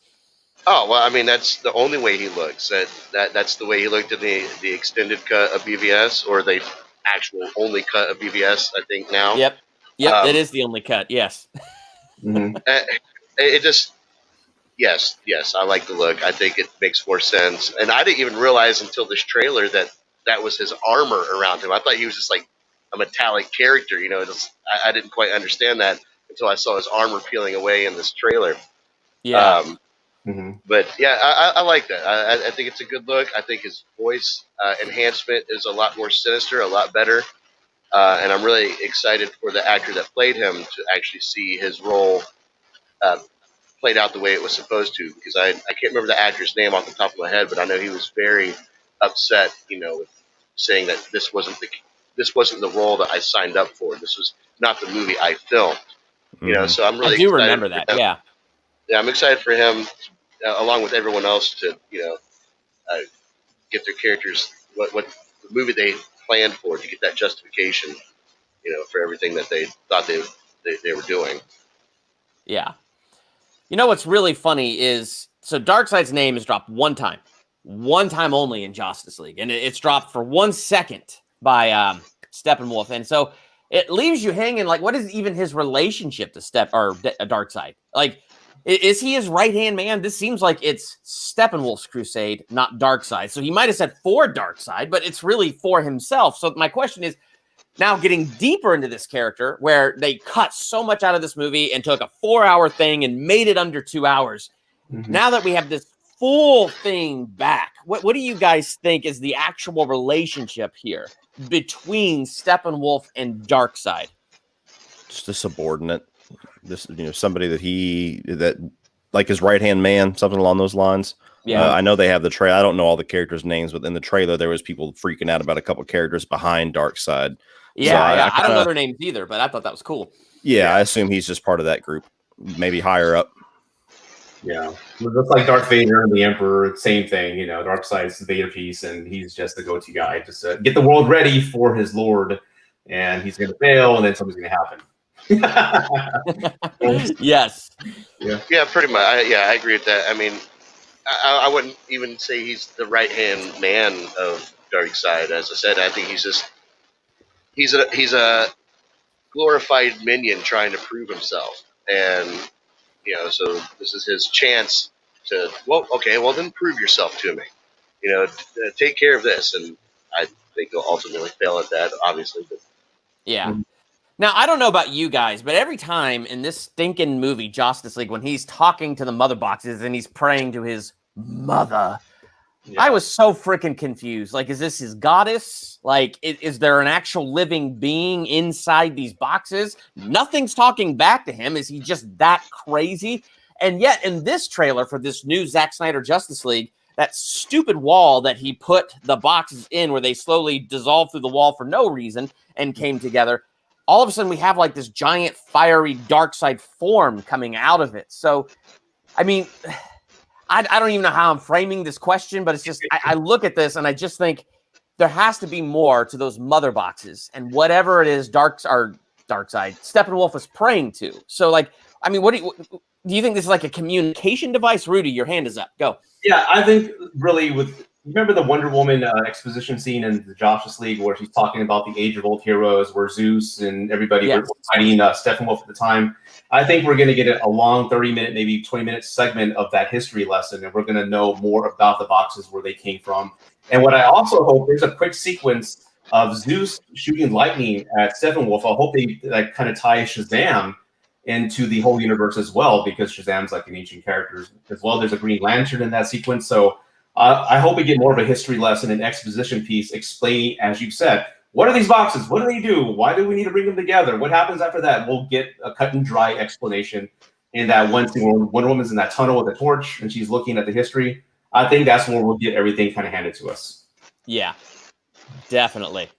S4: Oh, well, I mean, that's the only way he looks. That's the way he looked in the extended cut of BVS, or the actual only cut of BVS, I think, now.
S1: Yep, it is the only cut, yes.
S4: It just, yes, I like the look. I think it makes more sense. And I didn't even realize until this trailer that was his armor around him. I thought he was just like a metallic character, I didn't quite understand that until I saw his armor peeling away in this trailer.
S1: Yeah.
S4: But yeah, I like that. I think it's a good look. I think his voice enhancement is a lot more sinister, a lot better. And I'm really excited for the actor that played him to actually see his role played out the way it was supposed to. Because I can't remember the actor's name off the top of my head, but I know he was very upset, with saying that this wasn't the role that I signed up for. This was not the movie I filmed. So I'm really.
S1: I do
S4: excited
S1: remember that. Yeah.
S4: Yeah, I'm excited for him, along with everyone else, to get their characters what the movie they planned for, to get that justification, for everything that they thought they were doing.
S1: Yeah. What's really funny is, so Darkseid's name is dropped one time only in Justice League, and it's dropped for 1 second by Steppenwolf, and so it leaves you hanging. Like, what is even his relationship to Darkseid? Like, is he his right-hand man? This seems like it's Steppenwolf's crusade, not Darkseid. So he might have said for Darkseid, but it's really for himself. So my question is, now getting deeper into this character, where they cut so much out of this movie and took a 4-hour thing and made it under 2 hours. Now that we have this full thing back, what do you guys think is the actual relationship here between Steppenwolf and Darkseid?
S5: Just a subordinate. This, somebody that like his right hand man, something along those lines. Yeah, I know they have the trailer. I don't know all the characters' names, but in the trailer there was people freaking out about a couple characters behind Darkseid.
S1: Yeah, I don't know their names either, but I thought that was cool.
S5: Yeah, I assume he's just part of that group, maybe higher up.
S6: Yeah, it looks like Darth Vader and the Emperor, same thing. Darkseid's the Vader piece, and he's just the go-to guy, just to get the world ready for his lord, and he's going to fail, and then something's going to happen.
S1: Yes.
S4: Yeah, pretty much. I agree with that. I mean, I wouldn't even say he's the right hand man of Darkseid. As I said, I think he's a glorified minion trying to prove himself, and so this is his chance to then prove yourself to me. Take care of this, and I think he'll ultimately fail at that, obviously. But
S1: yeah. Now, I don't know about you guys, but every time in this stinking movie, Justice League, when he's talking to the mother boxes and he's praying to his mother, I was so freaking confused. Like, is this his goddess? Like, is there an actual living being inside these boxes? Nothing's talking back to him. Is he just that crazy? And yet, in this trailer for this new Zack Snyder Justice League, that stupid wall that he put the boxes in, where they slowly dissolved through the wall for no reason and came together, all of a sudden we have like this giant fiery Darkseid form coming out of it. So, I mean, I don't even know how I'm framing this question, but it's just, I look at this and I just think there has to be more to those mother boxes and whatever it is Darkseid, Steppenwolf is praying to. So, like, I mean, do you think this is like a communication device? Rudy, your hand is up. Go.
S6: Yeah, I think really with remember the Wonder Woman exposition scene in the Justice League where she's talking about the Age of Old Heroes, where Zeus and everybody were fighting Steppenwolf at the time. I think we're going to get a long 30-minute, maybe 20-minute segment of that history lesson, and we're going to know more about the boxes, where they came from. And what I also hope, there's a quick sequence of Zeus shooting lightning at Steppenwolf. I hope they kind of tie Shazam into the whole universe as well, because Shazam's like an ancient character as well. There's a Green Lantern in that sequence. So I hope we get more of a history lesson and exposition piece explaining, as you said, what are these boxes? What do they do? Why do we need to bring them together? What happens after that? We'll get a cut and dry explanation in that one scene when Wonder Woman's in that tunnel with a torch and she's looking at the history. I think that's where we'll get everything kind of handed to us. Yeah,
S1: definitely.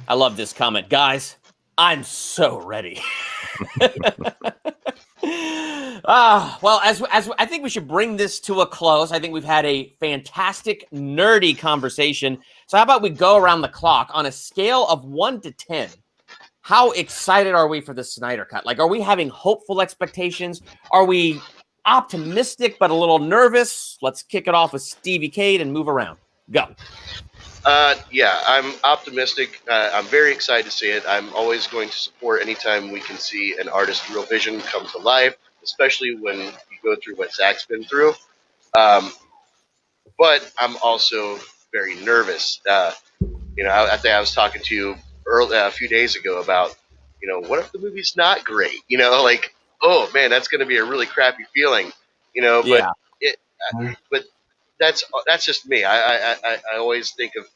S1: I love this comment. Guys, I'm so ready. Well, as I think we should bring this to a close. I think we've had a fantastic, nerdy conversation. So how about we go around the clock on a scale of 1 to 10? How excited are we for the Snyder Cut? Like, are we having hopeful expectations? Are we optimistic but a little nervous? Let's kick it off with Stevie Cade and move around. Go.
S4: Yeah, I'm optimistic. I'm very excited to see it. I'm always going to support anytime we can see an artist's real vision come to life, especially when you go through what Zack's been through. But I'm also very nervous. I think I was talking to you a few days ago about, what if the movie's not great? Oh man, that's going to be a really crappy feeling. But that's just me. I always think of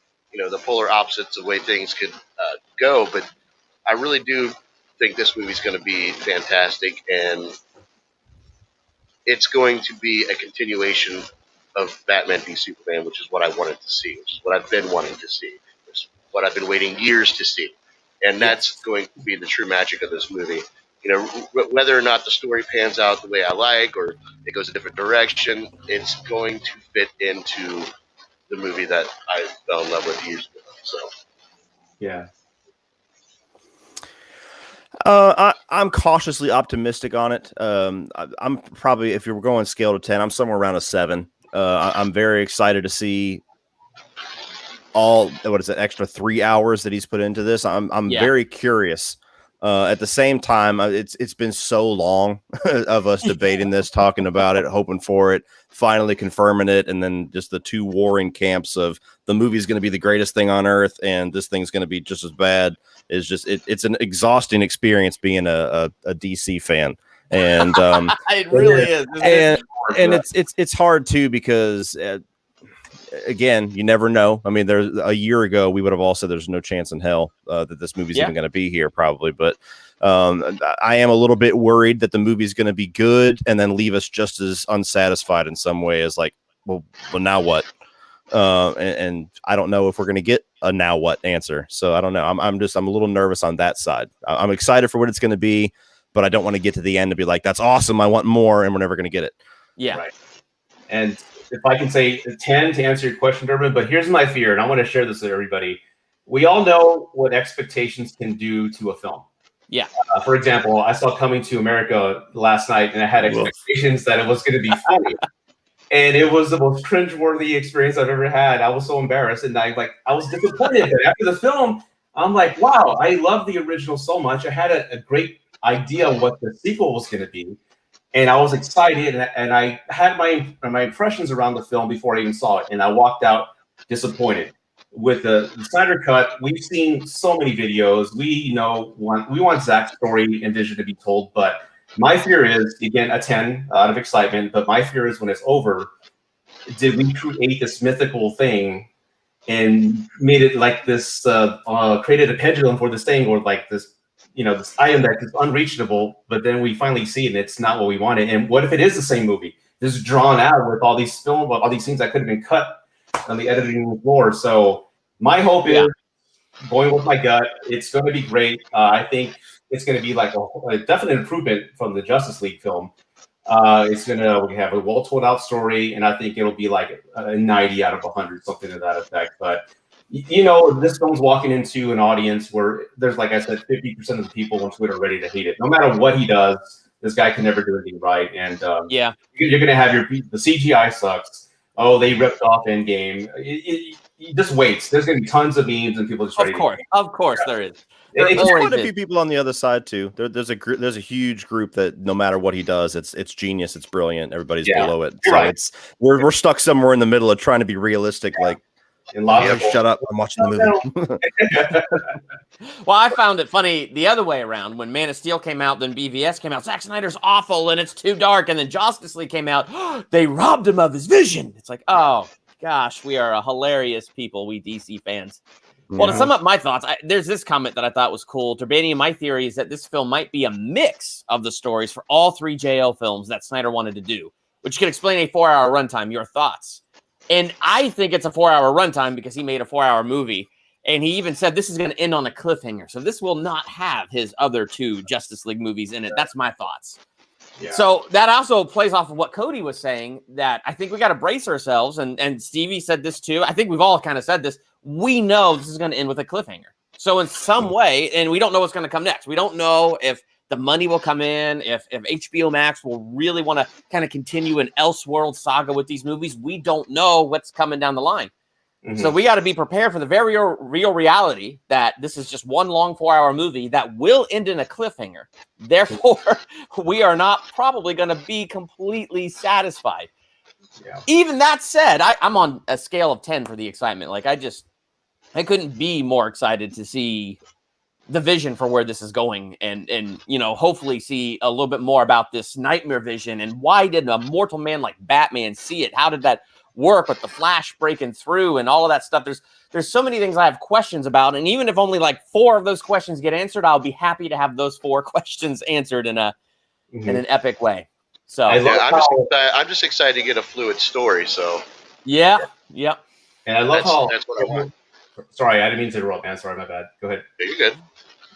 S4: the polar opposites of the way things could go, but I really do think this movie's going to be fantastic, and it's going to be a continuation of Batman v Superman, which is what I wanted to see, which is what I've been wanting to see, which is what I've been waiting years to see, and that's going to be the true magic of this movie. Whether or not the story pans out the way I like, or it goes a different direction, it's going to fit into the movie that I fell in love with years ago. So,
S6: yeah.
S5: I'm cautiously optimistic on it. I'm probably, if you were going scale to 10, I'm somewhere around a 7. I'm very excited to see extra 3 hours that he's put into this. I'm very curious. At the same time, it's been so long of us debating this, talking about it, hoping for it, finally confirming it, and then just the two warring camps of the movie's going to be the greatest thing on earth and this thing's going to be just as bad. It's an exhausting experience being a DC fan, and
S1: it really is.
S5: And it's hard too because. Again, you never know. I mean, there's a year ago, we would have all said there's no chance in hell that this movie's even going to be here, probably. But I am a little bit worried that the movie's going to be good and then leave us just as unsatisfied in some way as like, well now what? And I don't know if we're going to get a now what answer. So I don't know. I'm a little nervous on that side. I'm excited for what it's going to be, but I don't want to get to the end and be like, that's awesome, I want more, and we're never going to get it.
S1: Yeah.
S6: Right. And if I can say 10 to answer your question, Durbin, but here's my fear, and I want to share this with everybody. We all know what expectations can do to a film.
S1: Yeah.
S6: For example, I saw Coming to America last night, and I had expectations that it was going to be funny. And it was the most cringeworthy experience I've ever had. I was so embarrassed, and I was disappointed. But after the film, I'm like, wow, I love the original so much. I had a great idea of what the sequel was going to be. And I was excited, and I had my impressions around the film before I even saw it, and I walked out disappointed. With the Snyder Cut, we've seen so many videos. We want Zack's story and vision to be told, but my fear is, again, a 10 out of excitement, but my fear is when it's over, did we create this mythical thing and made it like this, created a pendulum for this thing, or like this, this item that is unreachable, but then we finally see it and it's not what we wanted. And what if it is the same movie? This is drawn out with all these scenes that could have been cut on the editing floor. So my hope is, going with my gut, it's going to be great. I think it's going to be like a definite improvement from the Justice League film. It's going to have a well told out story, and I think it'll be like a 90 out of 100, something to that effect. But this film's walking into an audience where there's, like I said, 50% of the people on Twitter ready to hate it. No matter what he does, this guy can never do anything right. And you're going to have the CGI sucks. oh, they ripped off Endgame. It just waits. There's going to be tons of memes and people just ready.
S1: Of course, there is.
S5: There's quite a few people on the other side too. There's a huge group that no matter what he does, it's genius, it's brilliant. Everybody's below it. So
S6: right.
S5: we're stuck somewhere in the middle of trying to be realistic. Like, shut up! I'm watching the movie.
S1: Well, I found it funny the other way around. When Man of Steel came out, then BVS came out. Zack Snyder's awful and it's too dark. And then Justice League came out. They robbed him of his vision. It's like, oh gosh, we are a hilarious people, we DC fans. Well, to sum up my thoughts, there's this comment that I thought was cool. Turbanian, my theory is that this film might be a mix of the stories for all 3 JL films that Snyder wanted to do, which could explain a 4-hour runtime. Your thoughts? And I think it's a 4-hour runtime because he made a 4-hour movie. And he even said this is going to end on a cliffhanger. So this will not have his other 2 Justice League movies in it. That's my thoughts. Yeah. So that also plays off of what Cody was saying, that I think we got to brace ourselves. And Stevie said this too. I think we've all kind of said this. We know this is going to end with a cliffhanger. So in some way, and we don't know what's going to come next. We don't know if the money will come in, if HBO Max will really want to kind of continue an Elseworld saga with these movies. We don't know what's coming down the line. Mm-hmm. So we got to be prepared for the very real reality that this is just one long 4-hour movie that will end in a cliffhanger. Therefore, we are not probably going to be completely satisfied. Yeah. Even that said, I'm on a scale of 10 for the excitement. Like I couldn't be more excited to see the vision for where this is going and hopefully see a little bit more about this nightmare vision and why did a mortal man like Batman see it? How did that work with the Flash breaking through and all of that stuff? There's so many things I have questions about, and even if only like 4 of those questions get answered, I'll be happy to have those 4 questions answered in an epic way. So
S4: I'm just excited to get a fluid story. So
S1: yeah.
S6: And I love
S4: that's what I want.
S6: Sorry, I didn't mean to interrupt, man. Sorry, my bad. Go ahead.
S4: Yeah, you're good.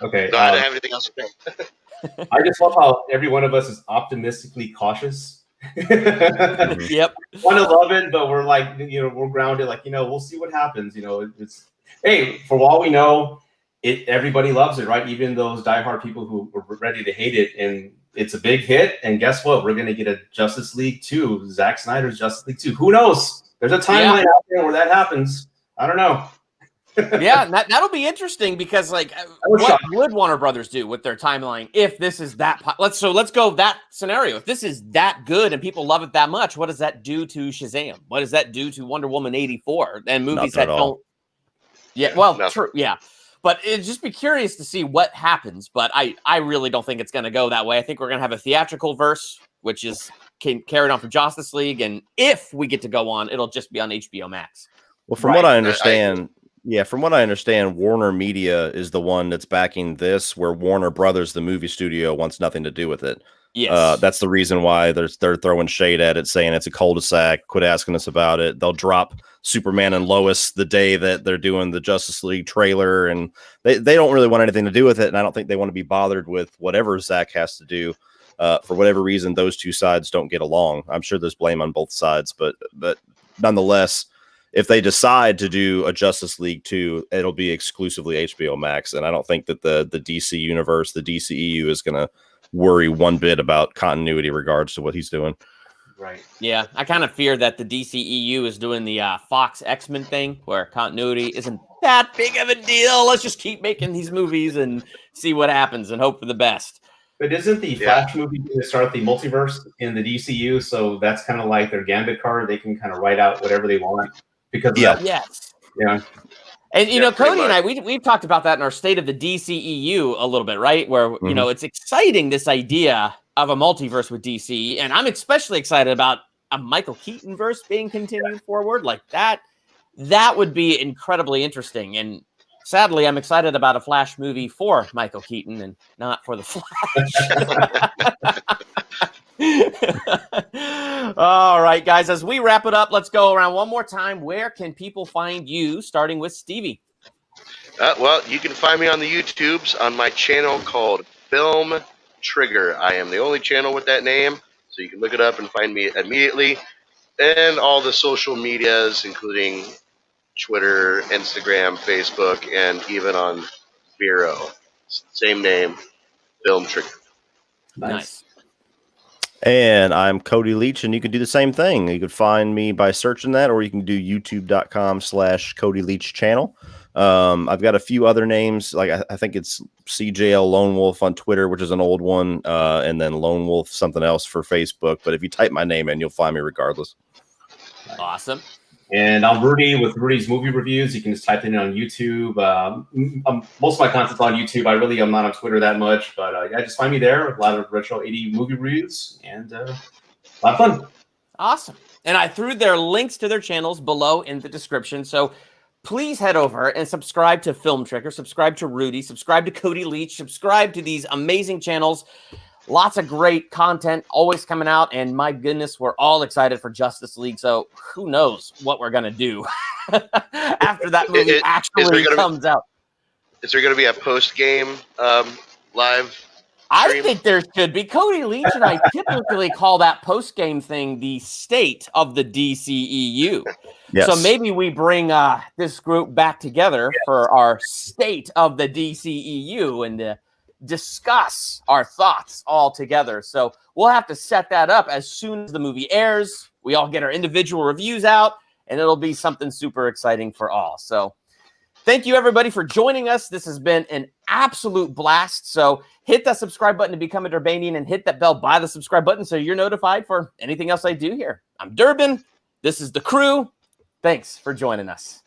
S6: Okay.
S4: No, I don't have anything else to say.
S6: I just love how every one of us is optimistically cautious.
S1: Yep.
S6: Want to love it, but we're like, we're grounded. Like, we'll see what happens. It's hey, for all we know, everybody loves it, right? Even those diehard people who were ready to hate it, and it's a big hit. And guess what? We're gonna get a Justice League 2, Zack Snyder's Justice League 2. Who knows? There's a timeline out there where that happens. I don't know.
S1: Yeah, that'll be interesting because, like, what would Warner Brothers do with their timeline if this is that? Let's go that scenario. If this is that good and people love it that much, what does that do to Shazam? What does that do to Wonder Woman 84 and movies that don't? Yeah, well, true, yeah, but it'd just be curious to see what happens. But I really don't think it's going to go that way. I think we're going to have a theatrical verse, which is carried on from Justice League, and if we get to go on, it'll just be on HBO Max.
S5: Well, from what I understand. Yeah, from what I understand, Warner Media is the one that's backing this, where Warner Brothers, the movie studio, wants nothing to do with it.
S1: Yes.
S5: That's the reason why they're throwing shade at it, saying it's a cul-de-sac. Quit asking us about it. They'll drop Superman and Lois the day that they're doing the Justice League trailer, and they don't really want anything to do with it, and I don't think they want to be bothered with whatever Zack has to do. For whatever reason, those two sides don't get along. I'm sure there's blame on both sides, but nonetheless, if they decide to do a Justice League 2, it'll be exclusively HBO Max. And I don't think that the DC universe, the DCEU, is going to worry one bit about continuity regards to what he's doing.
S6: Right.
S1: Yeah, I kind of fear that the DCEU is doing the Fox X-Men thing where continuity isn't that big of a deal. Let's just keep making these movies and see what happens and hope for the best.
S6: But isn't the Flash movie going to start the multiverse in the DCU? So that's kind of like their gambit card. They can kind of write out whatever they want. Because
S1: yes.
S6: Yeah.
S1: And Cody and I we've talked about that in our State of the DCEU a little bit, right? Where it's exciting, this idea of a multiverse with DC, and I'm especially excited about a Michael Keaton verse being continued forward. Like that would be incredibly interesting. And sadly, I'm excited about a Flash movie for Michael Keaton and not for the Flash. All right, guys, as we wrap it up, let's go around one more time. Where can people find you, starting with Stevie?
S4: Well, you can find me on the YouTubes on my channel called Film Trigger. I am the only channel with that name, so you can look it up and find me immediately. And all the social medias, including Twitter, Instagram, Facebook, and even on Vero. Same name, Film Trigger.
S1: Nice.
S5: And I'm Cody Leach, and you can do the same thing. You can find me by searching that, or you can do youtube.com/Cody Leach channel. I've got a few other names, like I think it's CJL Lone Wolf on Twitter, which is an old one, and then Lone Wolf something else for Facebook. But if you type my name in, you'll find me regardless.
S1: Awesome.
S6: And I'm Rudy with Rudy's Movie Reviews. You can just type it in on YouTube. Most of my content's on YouTube. I really am not on Twitter that much, but yeah, just find me there. A lot of retro 80 movie reviews and a lot of fun.
S1: Awesome. And I threw their links to their channels below in the description. So please head over and subscribe to Film Trigger, subscribe to Rudy, subscribe to Cody Leach, subscribe to these amazing channels. Lots of great content always coming out. And my goodness, we're all excited for Justice League. So who knows what we're going to do after that movie actually comes out.
S4: Is there going to be a post-game live stream?
S1: I think there should be. Cody Leach and I typically call that post-game thing the state of the DCEU.
S5: Yes.
S1: So maybe we bring this group back together for our state of the DCEU and discuss our thoughts all together. So we'll have to set that up as soon as the movie airs. We all get our individual reviews out, and it'll be something super exciting for all. So thank you, everybody, for joining us. This has been an absolute blast. So hit that subscribe button to become a Durbanian and hit that bell by the subscribe button so you're notified for anything else I do here. I'm Durbin. This is the crew. Thanks for joining us.